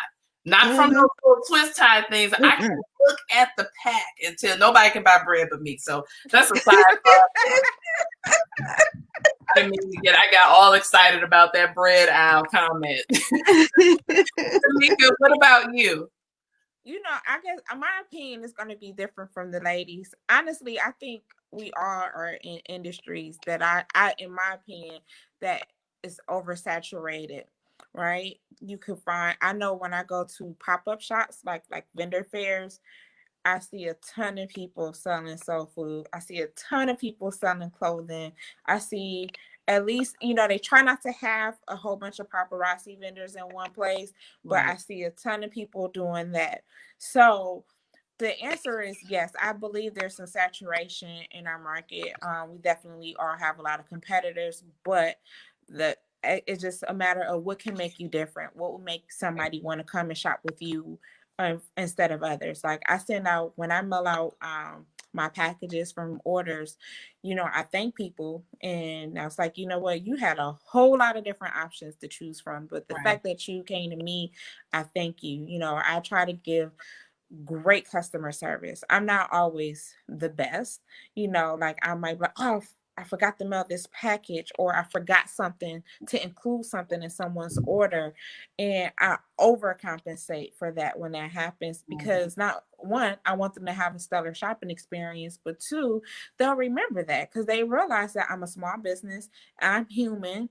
Not from those little twist tie things. I can look at the pack until nobody can buy bread but me. So that's a side part. I didn't mean to I got all excited about that bread aisle comment. Tamika, what about you? You know, I guess my opinion is going to be different from the ladies. Honestly, I think we all are in industries that I in my opinion, that is oversaturated, right? You could find, I know when I go to pop-up shops, like vendor fairs, I see a ton of people selling soul food. I see a ton of people selling clothing. I see at least, they try not to have a whole bunch of paparazzi vendors in one place, but I see a ton of people doing that. So the answer is yes. I believe there's some saturation in our market. We definitely all have a lot of competitors, but it's just a matter of what can make you different. What will make somebody want to come and shop with you instead of others. Like I send out, when I mail out my packages from orders, I thank people, and I was like, you know what, you had a whole lot of different options to choose from, but the fact that you came to me, I thank you. I try to give great customer service. I'm not always the best, like I might be like, oh, I forgot to mail this package, or I forgot something to include something in someone's order. And I overcompensate for that when that happens, because not one, I want them to have a stellar shopping experience, but two, they'll remember that because they realize that I'm a small business, I'm human,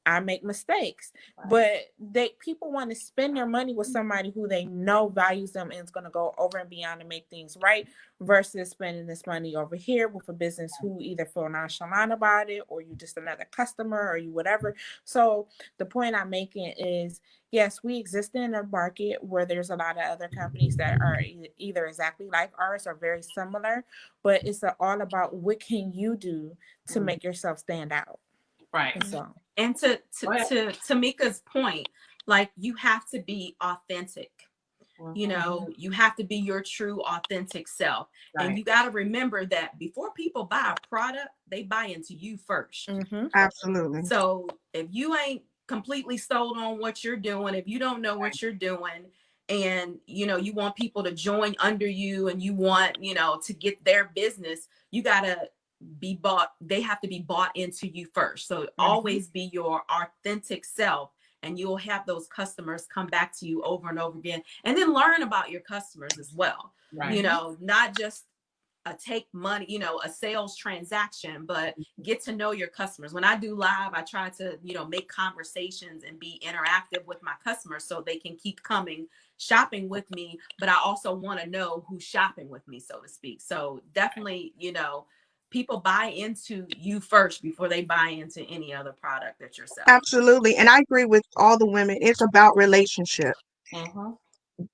I make mistakes, but people want to spend their money with somebody who they know values them and is going to go over and beyond to make things right, versus spending this money over here with a business who either feel nonchalant about it, or you just another customer, or you whatever. So the point I'm making is, yes, we exist in a market where there's a lot of other companies that are either exactly like ours or very similar, but it's all about what can you do to make yourself stand out. Right. So, and to Tamika's point, like, you have to be authentic. You have to be your true authentic self. Right. And you got to remember that before people buy a product, they buy into you first. Absolutely. So if you ain't completely sold on what you're doing, if you don't know what you're doing, and you want people to join under you, and you want to get their business, you got to be bought. They have to be bought into you first. So always be your authentic self, and you'll have those customers come back to you over and over again. And then learn about your customers as well. Right. Not just take money, a sales transaction, but get to know your customers. When I do live, I try to, make conversations and be interactive with my customers so they can keep coming shopping with me. But I also want to know who's shopping with me, so to speak. So definitely, people buy into you first before they buy into any other product that you're selling. Absolutely. And I agree with all the women. It's about relationship.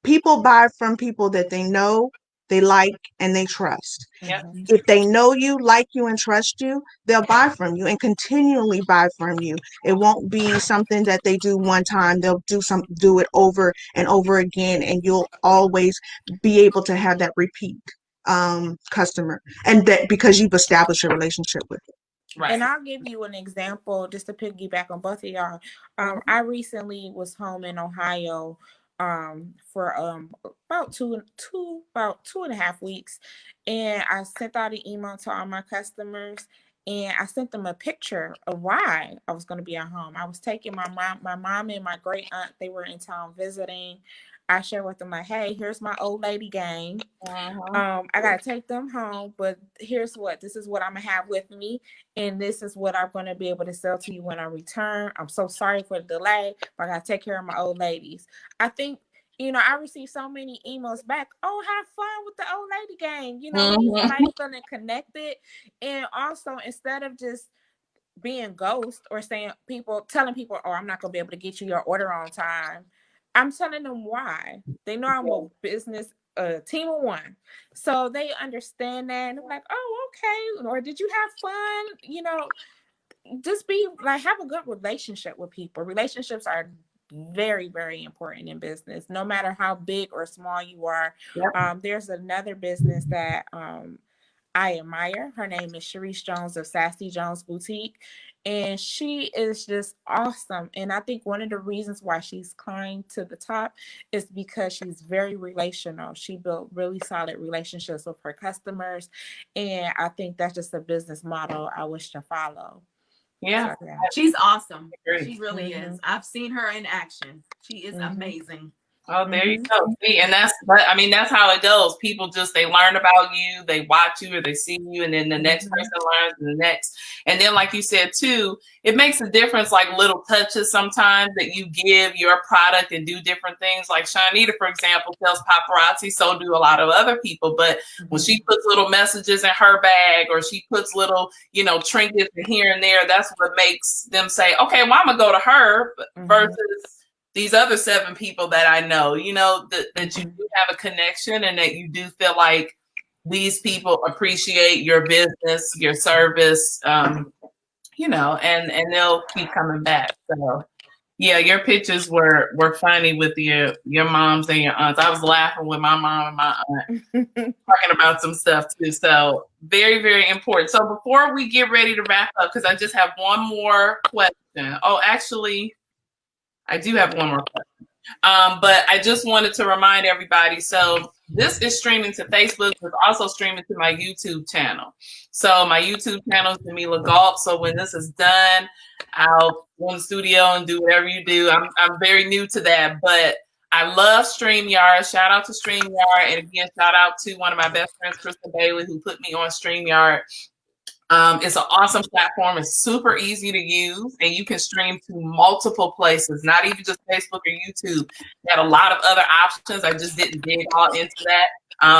people buy from people that they know, they like, and they trust. Yep. If they know you, like you, and trust you, they'll buy from you and continually buy from you. It won't be something that they do one time. They'll do it over and over again, and you'll always be able to have that repeat customer, and that because you've established a relationship with it. Right. And I'll give you an example just to piggyback on both of y'all. I recently was home in Ohio for about two and a half weeks, and I sent out an email to all my customers, and I sent them a picture of why I was going to be at home. I was taking my mom and my great aunt. They were in town visiting. I shared with them like, hey, here's my old lady gang. I gotta take them home, but here's this is what I'm gonna have with me, and this is what I'm gonna be able to sell to you when I return. I'm so sorry for the delay, but I gotta take care of my old ladies. I think, I received so many emails back. Oh, have fun with the old lady gang. Somebody feeling connected. And also, instead of just being ghost or telling people, oh, I'm not gonna be able to get you your order on time, I'm telling them why. They know I'm a business team of one, so they understand that, and they're like, oh, okay. Or did you have fun? Just be like, have a good relationship with people. Relationships are very, very important in business, no matter how big or small you are. Yep. There's another business that I admire. Her name is Sheree Jones of Sassy Jones Boutique, and she is just awesome. And I think one of the reasons why she's climbed to the top is because she's very relational. She built really solid relationships with her customers, and I think that's just a business model I wish to follow. Yeah, so, she's awesome. She really is. I've seen her in action. She is amazing. Oh, there you go. See, and that's how it goes. People they learn about you, they watch you, or they see you, and then the next person learns, and the next. And then, like you said too, it makes a difference, like little touches sometimes that you give your product and do different things. Like Shanita, for example, sells paparazzi, so do a lot of other people. But when she puts little messages in her bag, or she puts little, trinkets here and there, that's what makes them say, okay, well, I'm gonna go to her versus these other 7 people that I know, that you do have a connection, and that you do feel like these people appreciate your business, your service, and they'll keep coming back. So yeah, your pictures were funny with your moms and your aunts. I was laughing with my mom and my aunt talking about some stuff too. So very, very important. So before we get ready to wrap up, because I just have one more question. Oh, actually, I do have one more question. But I just wanted to remind everybody. So this is streaming to Facebook, but also streaming to my YouTube channel. So my YouTube channel is Jamila Galt. So when this is done, I'll go in the studio and do whatever you do. I'm very new to that, but I love StreamYard. Shout out to StreamYard. And again, shout out to one of my best friends, Kristen Bailey, who put me on StreamYard. It's an awesome platform. It's super easy to use, and you can stream to multiple places, not even just Facebook or YouTube. They have a lot of other options. I just didn't dig all into that.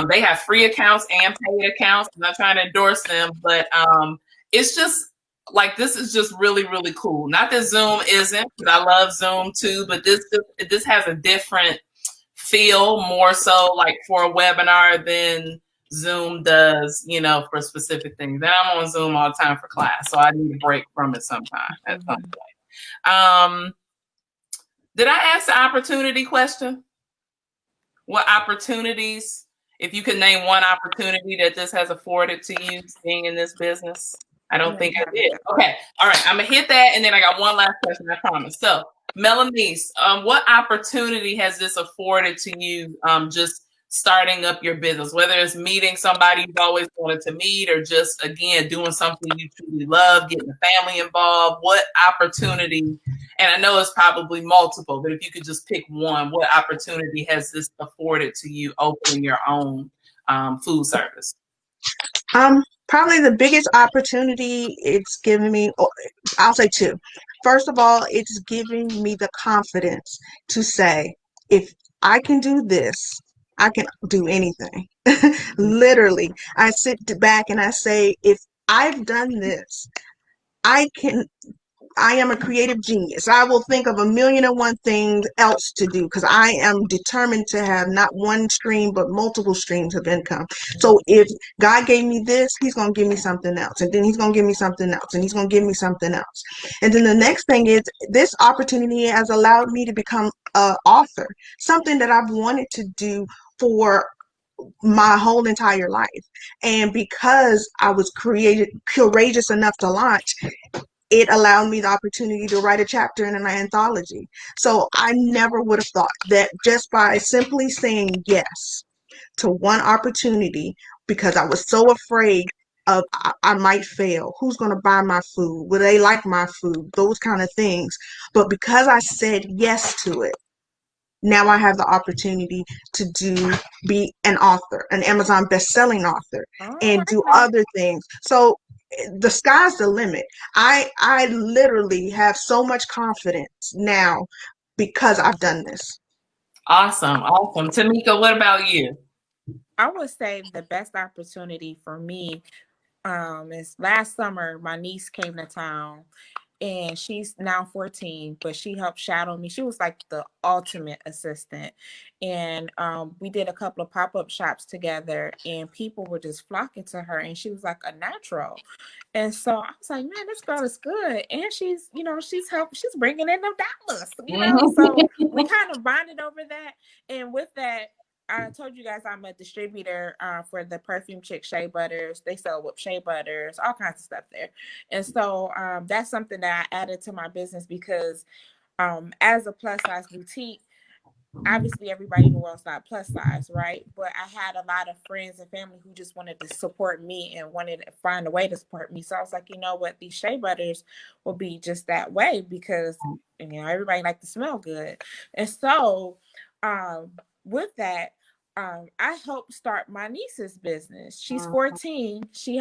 They have free accounts and paid accounts. I'm not trying to endorse them, but it's just like, this is just really, really cool. Not that Zoom isn't, because I love Zoom too, but this has a different feel, more so like for a webinar than Zoom does, for specific things. And I'm on Zoom all the time for class, so I need a break from it sometime at some point. Did I ask the opportunity question? What opportunities, if you could name one opportunity that this has afforded to you being in this business? I don't think I did. Okay. All right. I'm going to hit that, and then I got one last question, I promise. So, Melanie, what opportunity has this afforded to you, just starting up your business, whether it's meeting somebody you've always wanted to meet, or just, again, doing something you truly love, getting the family involved? What opportunity, and I know it's probably multiple, but if you could just pick one, what opportunity has this afforded to you opening your own food service? Probably the biggest opportunity it's given me, I'll say 2. First of all, it's giving me the confidence to say, if I can do this, I can do anything. Literally, I sit back and I say, if I've done this, I can I am a creative genius. I will think of 1,000,001 things else to do because I am determined to have not one stream but multiple streams of income. So if God gave me this, he's going to give me something else, and then he's going to give me something else, and he's going to give me something else. And then the next thing is this opportunity has allowed me to become an author, something that I've wanted to do for my whole entire life. And because I was courageous enough to launch, it allowed me the opportunity to write a chapter in an anthology. So I never would have thought that just by simply saying yes to one opportunity, because I was so afraid of I might fail. Who's going to buy my food? Will they like my food? Those kind of things. But because I said yes to it, now I have the opportunity to be an author, an Amazon best-selling author, Oh, and do okay. other things. So the sky's the limit. I literally have so much confidence now because I've done this. Awesome. Awesome. Tamika, what about you? I would say the best opportunity for me is last summer my niece came to town, and she's now 14, but she helped shadow me. She was like the ultimate assistant. And we did a couple of pop-up shops together, and people were just flocking to her, and she was like a natural. And so I was like, man, this girl is good. And she's, she's bringing in them dollars. So we kind of bonded over that. And with that, I told you guys I'm a distributor for the Perfume Chick Shea Butters. They sell whipped shea butters, all kinds of stuff there. And so that's something that I added to my business because as a plus size boutique, obviously everybody in the world's not plus size, right? But I had a lot of friends and family who just wanted to support me and wanted to find a way to support me. So I was like, you know what, these shea butters will be just that way because everybody like to smell good. And so with that, I helped start my niece's business. She's 14. She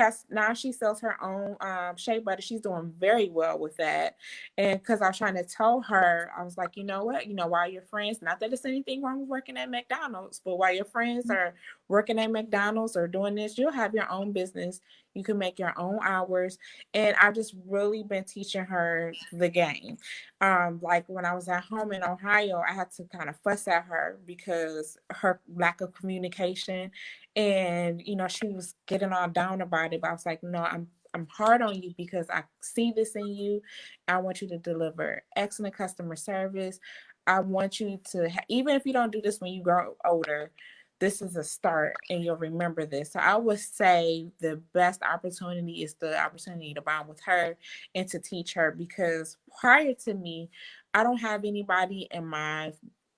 sells her own shea butter. She's doing very well with that. And because I was trying to tell her, I was like, you know what? While your friends, not that there's anything wrong with working at McDonald's, but while your friends are working at McDonald's or doing this, you'll have your own business. You can make your own hours. And I've just really been teaching her the game. Like when I was at home in Ohio, I had to kind of fuss at her because her lack of communication, and she was getting all down about it. But I was like, no, I'm hard on you because I see this in you. I want you to deliver excellent customer service. I want you to, even if you don't do this when you grow older, this is a start and you'll remember this. So I would say the best opportunity is the opportunity to bond with her and to teach her, because prior to me, I don't have anybody in my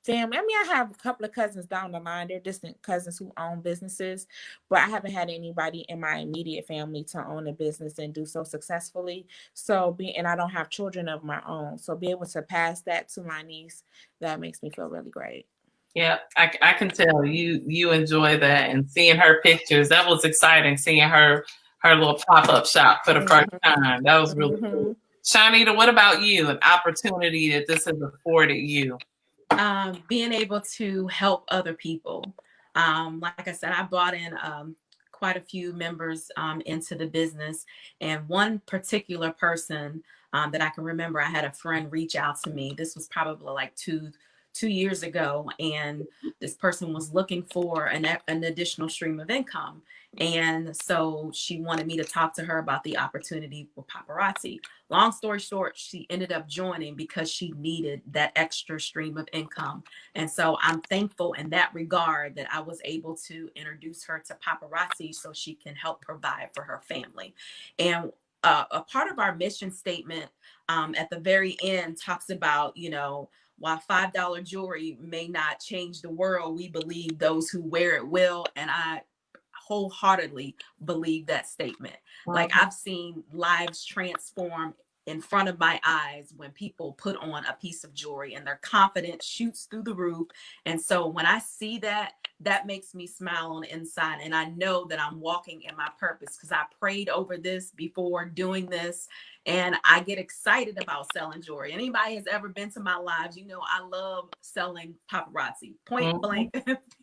family. I mean, I have a couple of cousins down the line. They're distant cousins who own businesses, but I haven't had anybody in my immediate family to own a business and do so successfully. And I don't have children of my own. So be able to pass that to my niece, that makes me feel really great. Yeah, I can tell you enjoy that, and seeing her pictures, that was exciting. Seeing her little pop-up shop for the first time, that was really cool. Shanita, what about you? An opportunity that this has afforded you? Being able to help other people. Like I said, I brought in quite a few members into the business, and one particular person that I can remember, I had a friend reach out to me. This was probably like two years ago, and this person was looking for an additional stream of income. And so she wanted me to talk to her about the opportunity for paparazzi. Long story short, she ended up joining because she needed that extra stream of income. And so I'm thankful in that regard that I was able to introduce her to paparazzi so she can help provide for her family. And a part of our mission statement at the very end talks about, while $5 jewelry may not change the world, we believe those who wear it will. And I wholeheartedly believe that statement. Like, I've seen lives transform in front of my eyes when people put on a piece of jewelry and their confidence shoots through the roof. And so when I see that, that makes me smile on the inside. And I know that I'm walking in my purpose because I prayed over this before doing this. And I get excited about selling jewelry. Anybody has ever been to my lives, I love selling paparazzi, point blank,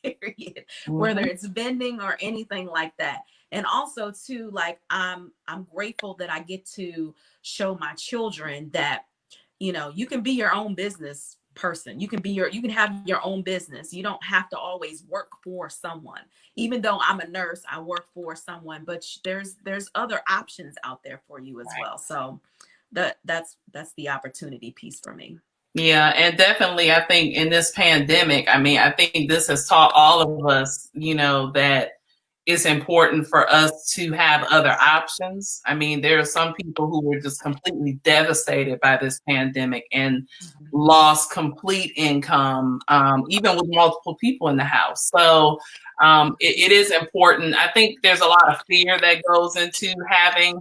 period, whether it's vending or anything like that. And also too, like I'm grateful that I get to show my children that, you know, you can be your own business person. You can have your own business. You don't have to always work for someone. Even though I'm a nurse, I work for someone, but there's other options out there for you as well. So that's the opportunity piece for me. Yeah, and definitely I think in this pandemic, I mean, I think this has taught all of us, you know, that it's important for us to have other options. I mean, there are some people who were just completely devastated by this pandemic and lost complete income, even with multiple people in the house. So it is important. I think there's a lot of fear that goes into having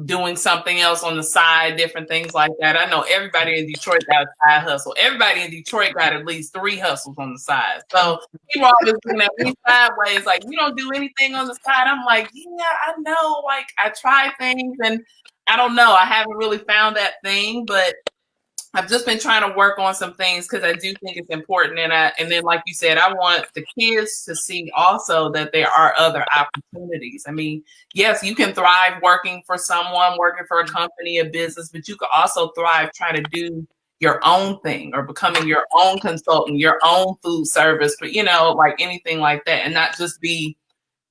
doing something else on the side, different things like that. I know everybody in Detroit got a side hustle. Everybody in Detroit got at least 3 hustles on the side. So people are always looking at me sideways, like, you don't do anything on the side. I'm like, yeah, I know. Like, I try things and I don't know. I haven't really found that thing, but I've just been trying to work on some things because I do think it's important. And then, like you said, I want the kids to see also that there are other opportunities. I mean, yes, you can thrive working for someone, working for a company, a business, but you can also thrive trying to do your own thing or becoming your own consultant, your own food service, but you know, like anything like that, and not just be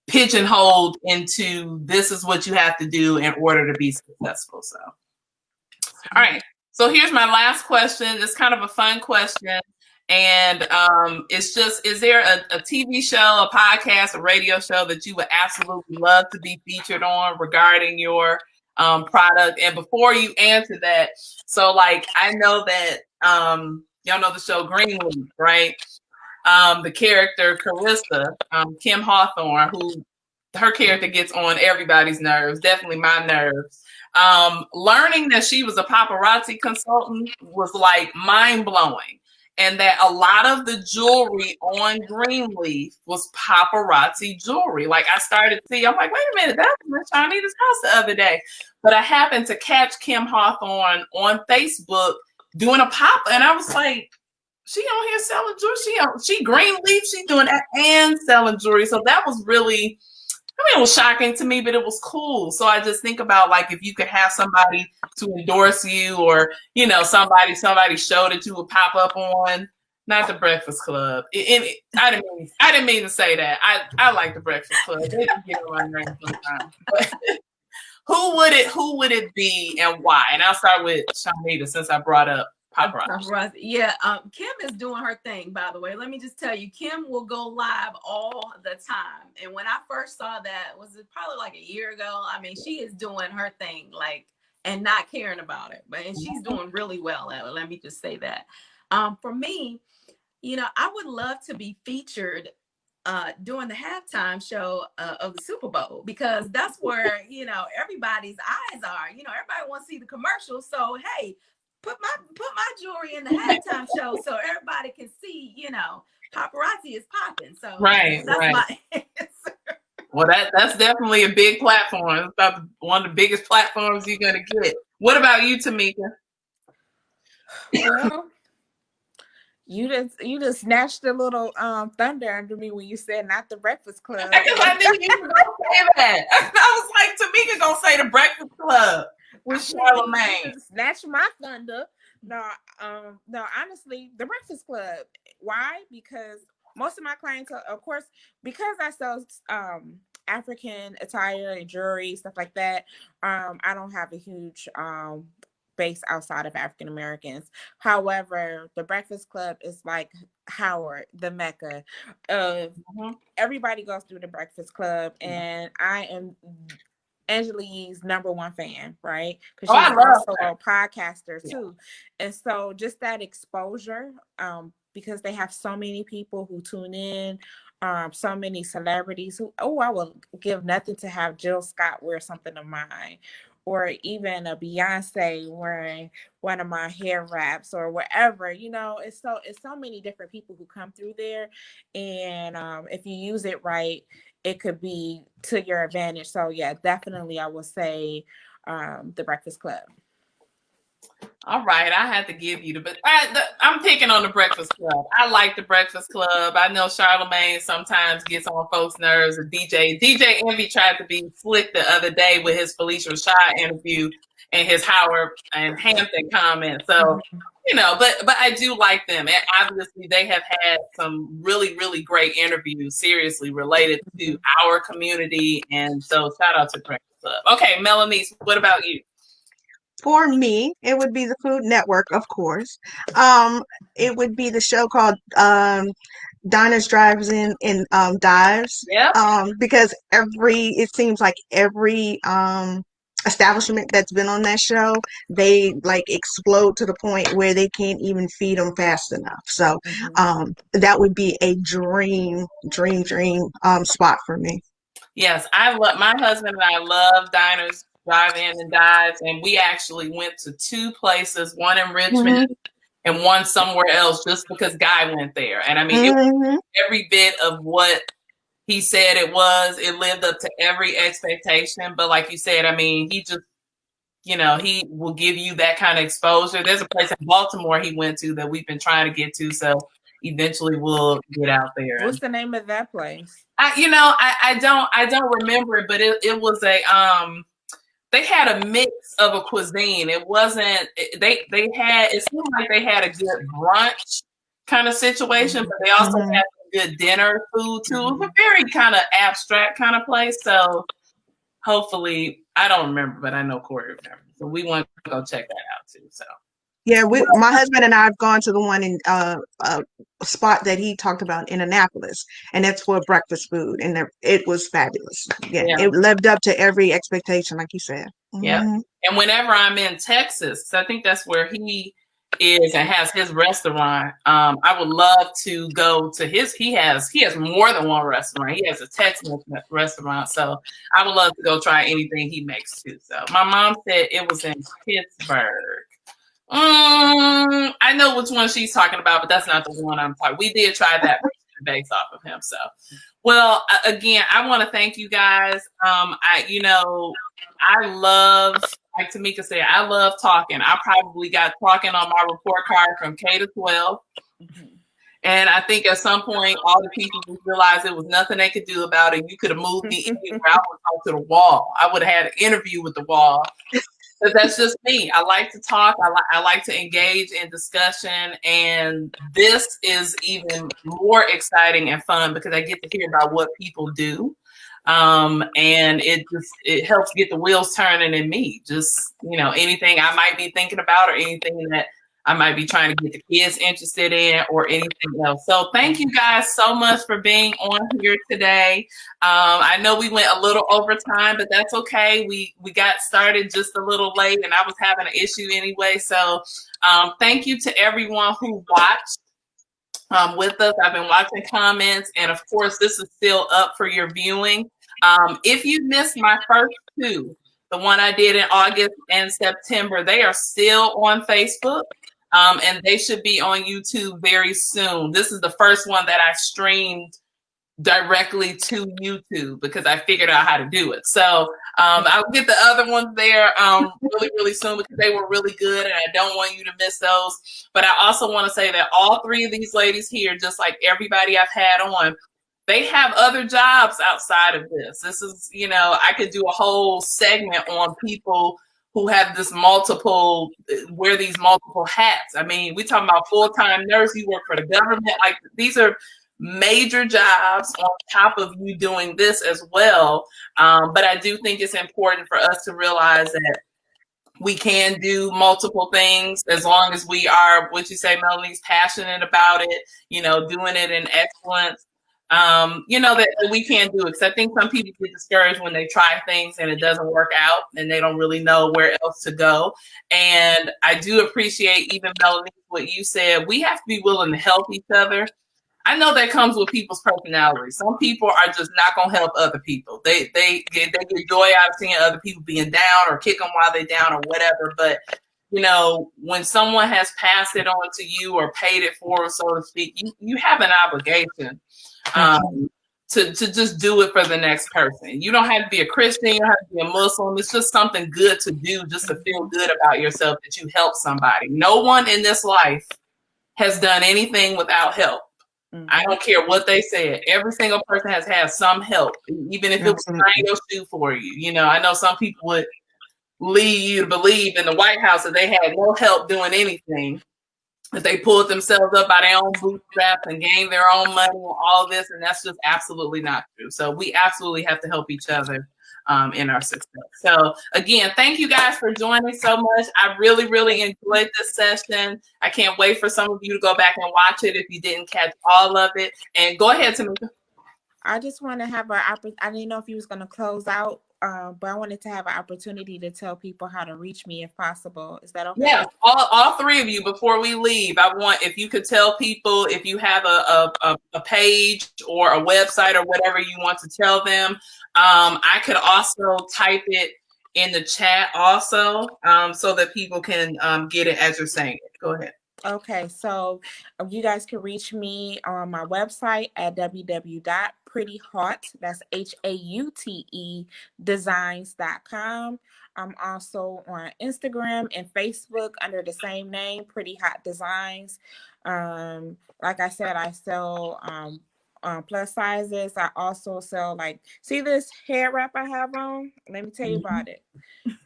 pigeonholed into this is what you have to do in order to be successful. So, all right. So here's my last question. It's kind of a fun question. And it's just, is there a TV show, a podcast, a radio show that you would absolutely love to be featured on regarding your product? And before you answer that, so like, I know that y'all know the show Greenleaf, right? The character Carissa, Kim Hawthorne, who her character gets on everybody's nerves, definitely my nerves. Learning that she was a paparazzi consultant was like mind blowing, and that a lot of the jewelry on Greenleaf was paparazzi jewelry. Like I started to see, I'm like, wait a minute, that was Miss Sharnita's house the other day. But I happened to catch Kim Hawthorne on Facebook doing a pop, and I was like, she on here selling jewelry. She Greenleaf, she doing that and selling jewelry. So that was really, I mean, it was shocking to me, but it was cool. So I just think about like if you could have somebody to endorse you, or you know, somebody show that you would pop up on. Not the Breakfast Club. I didn't mean to say that. I like the Breakfast Club. They can get on my nerves sometimes. But who would it be and why? And I'll start with Shanita since I brought up paparazzi. Yeah, Kim is doing her thing, by the way. Let me just tell you, Kim will go live all the time. And when I first saw that, was it probably like a year ago? I mean, she is doing her thing, like, and not caring about it. And she's doing really well at it. Let me just say that. For me, you know, I would love to be featured during the halftime show of the Super Bowl, because that's where, you know, everybody's eyes are. You know, everybody wants to see the commercial. So, hey, put my jewelry in the halftime show so everybody can see, you know, paparazzi is popping. So that's my answer. Well, that's definitely a big platform. It's about one of the biggest platforms you're gonna get. What about you, Tamika? Well, you just snatched a little thunder under me when you said not the Breakfast Club. Because I knew you were gonna say that. I was like, Tamika gonna say the Breakfast Club with Charlamagne. Snatch my thunder. No, honestly, the Breakfast Club. Why? Because most of my clients, of course, because I sell African attire and jewelry, stuff like that. I don't have a huge base outside of African Americans. However, the Breakfast Club is like Howard, the Mecca of everybody goes through the Breakfast Club, and I am Angelique's number one fan, right? Because she's also a podcaster too. And so just that exposure, because they have so many people who tune in, so many celebrities who, I will give nothing to have Jill Scott wear something of mine, or even a Beyonce wearing one of my hair wraps, or whatever. You know, it's so many different people who come through there, and if you use it right, it could be to your advantage. So yeah, definitely I would say the Breakfast Club. All right, I had to give you but I'm picking on the Breakfast Club. I like the Breakfast Club. I know Charlamagne sometimes gets on folks' nerves. And DJ Envy tried to be slick the other day with his Felicia Rashad interview and his Howard and Hampton comment. So, but I do like them, and obviously they have had some really, really great interviews, seriously related to our community. And so, shout out to Breakfast Club. Okay, Melanie, what about you? For me, it would be the Food Network, of course. It would be the show called Diners, Drives In, and Dives. Yep. Because it seems like every establishment that's been on that show, they like explode to the point where they can't even feed them fast enough. So that would be a dream spot for me. Yes, I love my husband and I love Diners, Drive In, and Dives, and we actually went to two places, one in Richmond and one somewhere else, just because Guy went there. And I mean, it was every bit of what he said it was. It lived up to every expectation. But like you said, I mean, he just, he will give you that kind of exposure. There's a place in Baltimore he went to that we've been trying to get to, so eventually we'll get out there. What's the name of that place? I don't remember it, but it was they had a mix of a cuisine. It wasn't it seemed like they had a good brunch kind of situation, but they also had good dinner food too. It was a very kind of abstract kind of place. So hopefully, I don't remember, but I know Corey remembers. So we want to go check that out too. So yeah, my husband and I have gone to the one in a spot that he talked about in Annapolis, and that's for breakfast food, and it was fabulous. Yeah, it lived up to every expectation, like you said. Yeah, and whenever I'm in Texas, I think that's where he is and has his restaurant. I would love to go to his. He has more than one restaurant. He has a Tex-Mex restaurant, so I would love to go try anything he makes too. So my mom said it was in Pittsburgh. I know which one she's talking about, but that's not the one I'm talking. We did try that based off of him. So, well, again, I want to thank you guys. I love, like Tamika said, I love talking. I probably got talking on my report card from K to 12. And I think at some point, all the people realized there was nothing they could do about it. You could have moved me anywhere. I would talk to the wall. I would have had an interview with the wall. But that's just me. I like to talk. I like to engage in discussion. And this is even more exciting and fun because I get to hear about what people do. And it helps get the wheels turning in me. Just, anything I might be thinking about or anything that I might be trying to get the kids interested in or anything else. So thank you guys so much for being on here today. I know we went a little over time, but that's okay. We got started just a little late and I was having an issue anyway. So thank you to everyone who watched with us. I've been watching comments, and of course, this is still up for your viewing. If you missed my first two, the one I did in August and September, they are still on Facebook. And they should be on YouTube very soon. This is the first one that I streamed directly to YouTube because I figured out how to do it. So I'll get the other ones there really, really soon because they were really good and I don't want you to miss those. But I also want to say that all three of these ladies here, just like everybody I've had on, they have other jobs outside of this. This is, I could do a whole segment on people who have wear these multiple hats. I mean, we talking about full-time nurse, you work for the government. Like these are major jobs on top of you doing this as well. But I do think it's important for us to realize that we can do multiple things as long as we are, what you say, Melanie's passionate about it, doing it in excellence. That we can do it. Because I think some people get discouraged when they try things and it doesn't work out and they don't really know where else to go. And I do appreciate, even Melanie, what you said. We have to be willing to help each other. I know that comes with people's personalities. Some people are just not going to help other people. They get joy out of seeing other people being down or kick them while they're down or whatever. But when someone has passed it on to you or paid it forward, so to speak, you have an obligation to just do it for the next person. You don't have to be a Christian, you don't have to be a Muslim. It's just something good to do, just to feel good about yourself that you help somebody. No one in this life has done anything without help. I don't care what they said. Every single person has had some help, even if it was tying your shoe for you. You know, I know some people would lead you to believe in the White House that they had no help doing anything, that they pulled themselves up by their own bootstraps and gained their own money and all of this, and that's just absolutely not true. So we absolutely have to help each other in our success. So again, thank you guys for joining so much. I really, really enjoyed this session. I can't wait for some of you to go back and watch it if you didn't catch all of it. And go ahead, Tamika. I just want to have I didn't know if you was going to close out, but I wanted to have an opportunity to tell people how to reach me if possible. Is that okay? Yeah, all three of you before we leave. I want, if you could tell people, if you have a page or a website or whatever you want to tell them. I could also type it in the chat also, so that people can get it as you're saying it. Go ahead. Okay, so you guys can reach me on my website at www.prettyhaute, that's HAUTE designs.com. I'm also on Instagram and Facebook under the same name, Pretty Hot Designs. Like I said, I sell plus sizes. I also sell, like, see this hair wrap I have on? Let me tell you about it.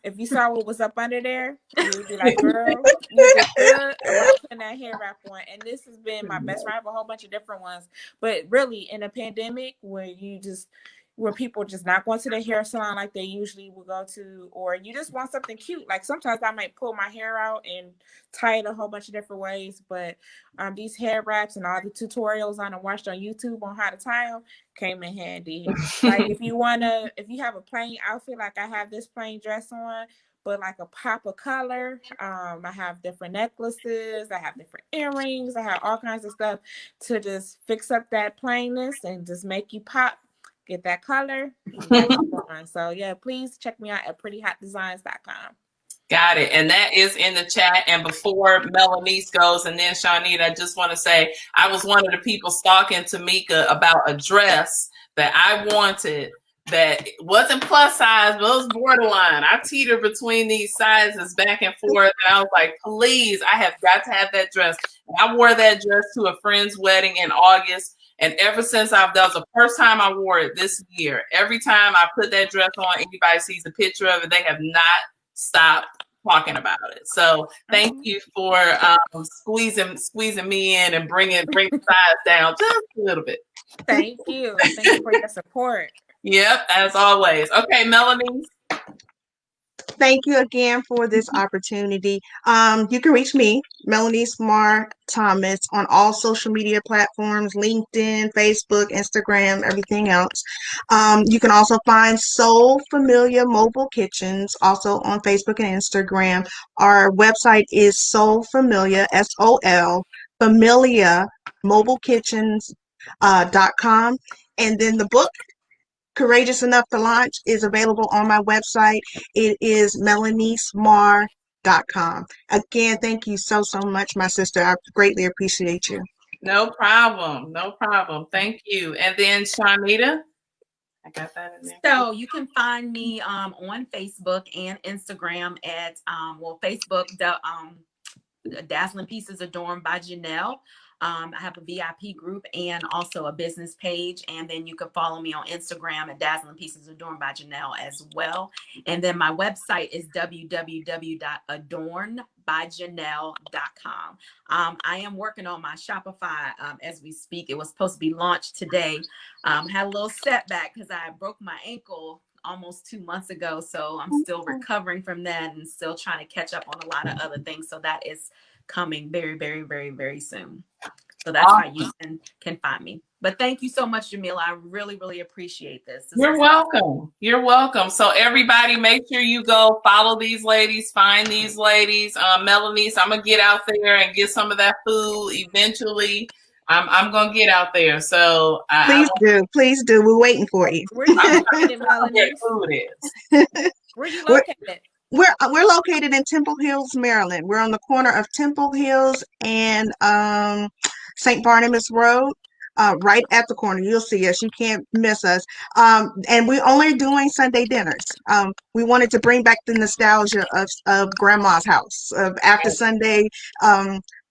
If you saw what was up under there, you would be like, girl, you did good about putting that hair wrap on. And this has been my best friend. I have a whole bunch of different ones. But really, in a pandemic where people just not going to the hair salon like they usually would go to, or you just want something cute. Like sometimes I might pull my hair out and tie it a whole bunch of different ways. But these hair wraps and all the tutorials I watched on YouTube on how to tie them came in handy. Like if you have a plain outfit, like I have this plain dress on, but like a pop of color. I have different necklaces, I have different earrings, I have all kinds of stuff to just fix up that plainness and just make you pop, get that color. So yeah, please check me out at prettyhotdesigns.com. Got it. And that is in the chat. And before Melanice goes, and then Shawnita, I just want to say, I was one of the people stalking Tamika about a dress that I wanted that wasn't plus size, but it was borderline. I teetered between these sizes back and forth. And I was like, please, I have got to have that dress. And I wore that dress to a friend's wedding in August. And ever since that was the first time I wore it this year. Every time I put that dress on, anybody sees a picture of it, they have not stopped talking about it. So thank you for squeezing me in and bring the size down just a little bit. Thank you. Thank you for your support. Yep, as always. Okay, Melanie. Thank you again for this opportunity. You can reach me, Melanie Smart Thomas, on all social media platforms, LinkedIn, Facebook, Instagram, everything else. You can also find Soul Familia Mobile Kitchens, also on Facebook and Instagram. Our website is Soul Familia, SOL, Familia Mobile Kitchens.com. And then the book, Courageous Enough to Launch, is available on my website. It is melanismar.com. Again, thank you so much, my sister. I greatly appreciate you. No problem. No problem. Thank you. And then Shawnita. I got that in there. So you can find me on Facebook and Instagram at Facebook, Dazzling Pieces Adorned by Janelle. I have a VIP group and also a business page. And then you can follow me on Instagram at Dazzling Pieces Adorned by Janelle as well. And then my website is www.adornedbyjanelle.com. I am working on my Shopify as we speak. It was supposed to be launched today. Had a little setback because I broke my ankle almost 2 months ago. So I'm still recovering from that and still trying to catch up on a lot of other things. So that is coming very, very, very, very soon. So that's how you can find me. But thank you so much, Jamila. I really, really appreciate this. You're welcome. You're welcome. So everybody, make sure you go follow these ladies, find these ladies. Melanie, I'm going to get out there and get some of that food eventually. I'm going to get out there. So Please do. We're waiting for you. Where you located, Melanie? Where you located? We're located in Temple Hills, Maryland. We're on the corner of Temple Hills and St. Barnabas Road. right at the corner. You'll see us. You can't miss us. And we're only doing Sunday dinners. We wanted to bring back the nostalgia of Grandma's house. Of after Sunday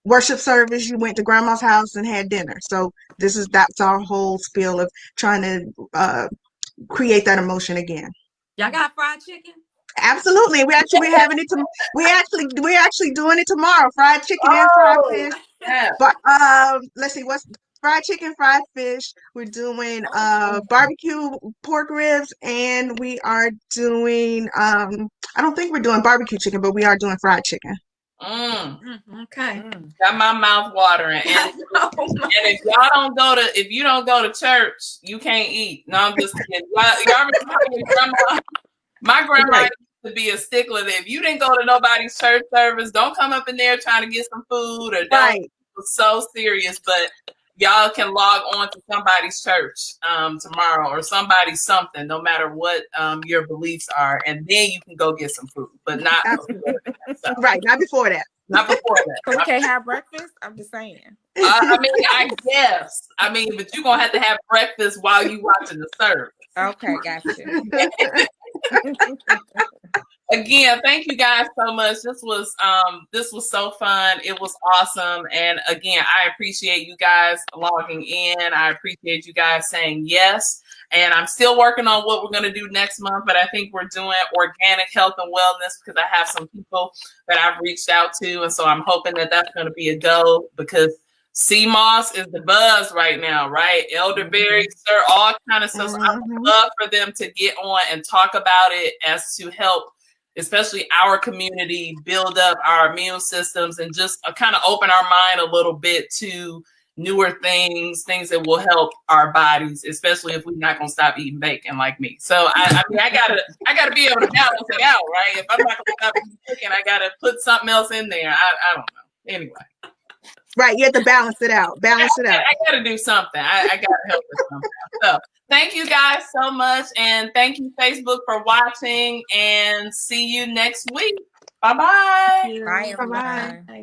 worship service, you went to Grandma's house and had dinner. So that's our whole spiel of trying to create that emotion again. Y'all got fried chicken? Absolutely. We're having it we're actually doing it tomorrow. Fried chicken and fried Oh, fish. yeah. But let's see, what's fried chicken, fried fish. We're doing barbecue pork ribs, and we are doing I don't think we're doing barbecue chicken, but we are doing fried chicken. Okay. Got my mouth watering. And if you don't go to church, you can't eat. No, I'm just kidding. Y'all remember my grandma Right. used to be a stickler that if you didn't go to nobody's church service, don't come up in there trying to get some food or don't. Right. It was so serious, but y'all can log on to somebody's church tomorrow or somebody's something, no matter what your beliefs are, and then you can go get some food, but not before that. So, Right, not before that. not before that. So we can't have breakfast? I'm just saying. I guess. But you're gonna have to have breakfast while you watching the service. Okay, gotcha. Again, thank you guys so much. This was so fun. It was awesome. And again, I appreciate you guys logging in. I appreciate you guys saying yes. And I'm still working on what we're going to do next month, but I think we're doing organic health and wellness because I have some people that I've reached out to. And so I'm hoping that that's going to be a go because sea moss is the buzz right now, right? Elderberry, sir, all kind of stuff. So I would love for them to get on and talk about it as to help, especially our community, build up our immune systems and just kind of open our mind a little bit to newer things that will help our bodies, especially if we're not gonna stop eating bacon like me. So I gotta be able to balance it out, right? If I'm not gonna stop eating chicken, I gotta put something else in there. I don't know. Anyway. Right, you have to balance it out. I gotta do something. I gotta help with something. So thank you guys so much, and thank you, Facebook, for watching, and see you next week. Bye-bye. Bye, everyone.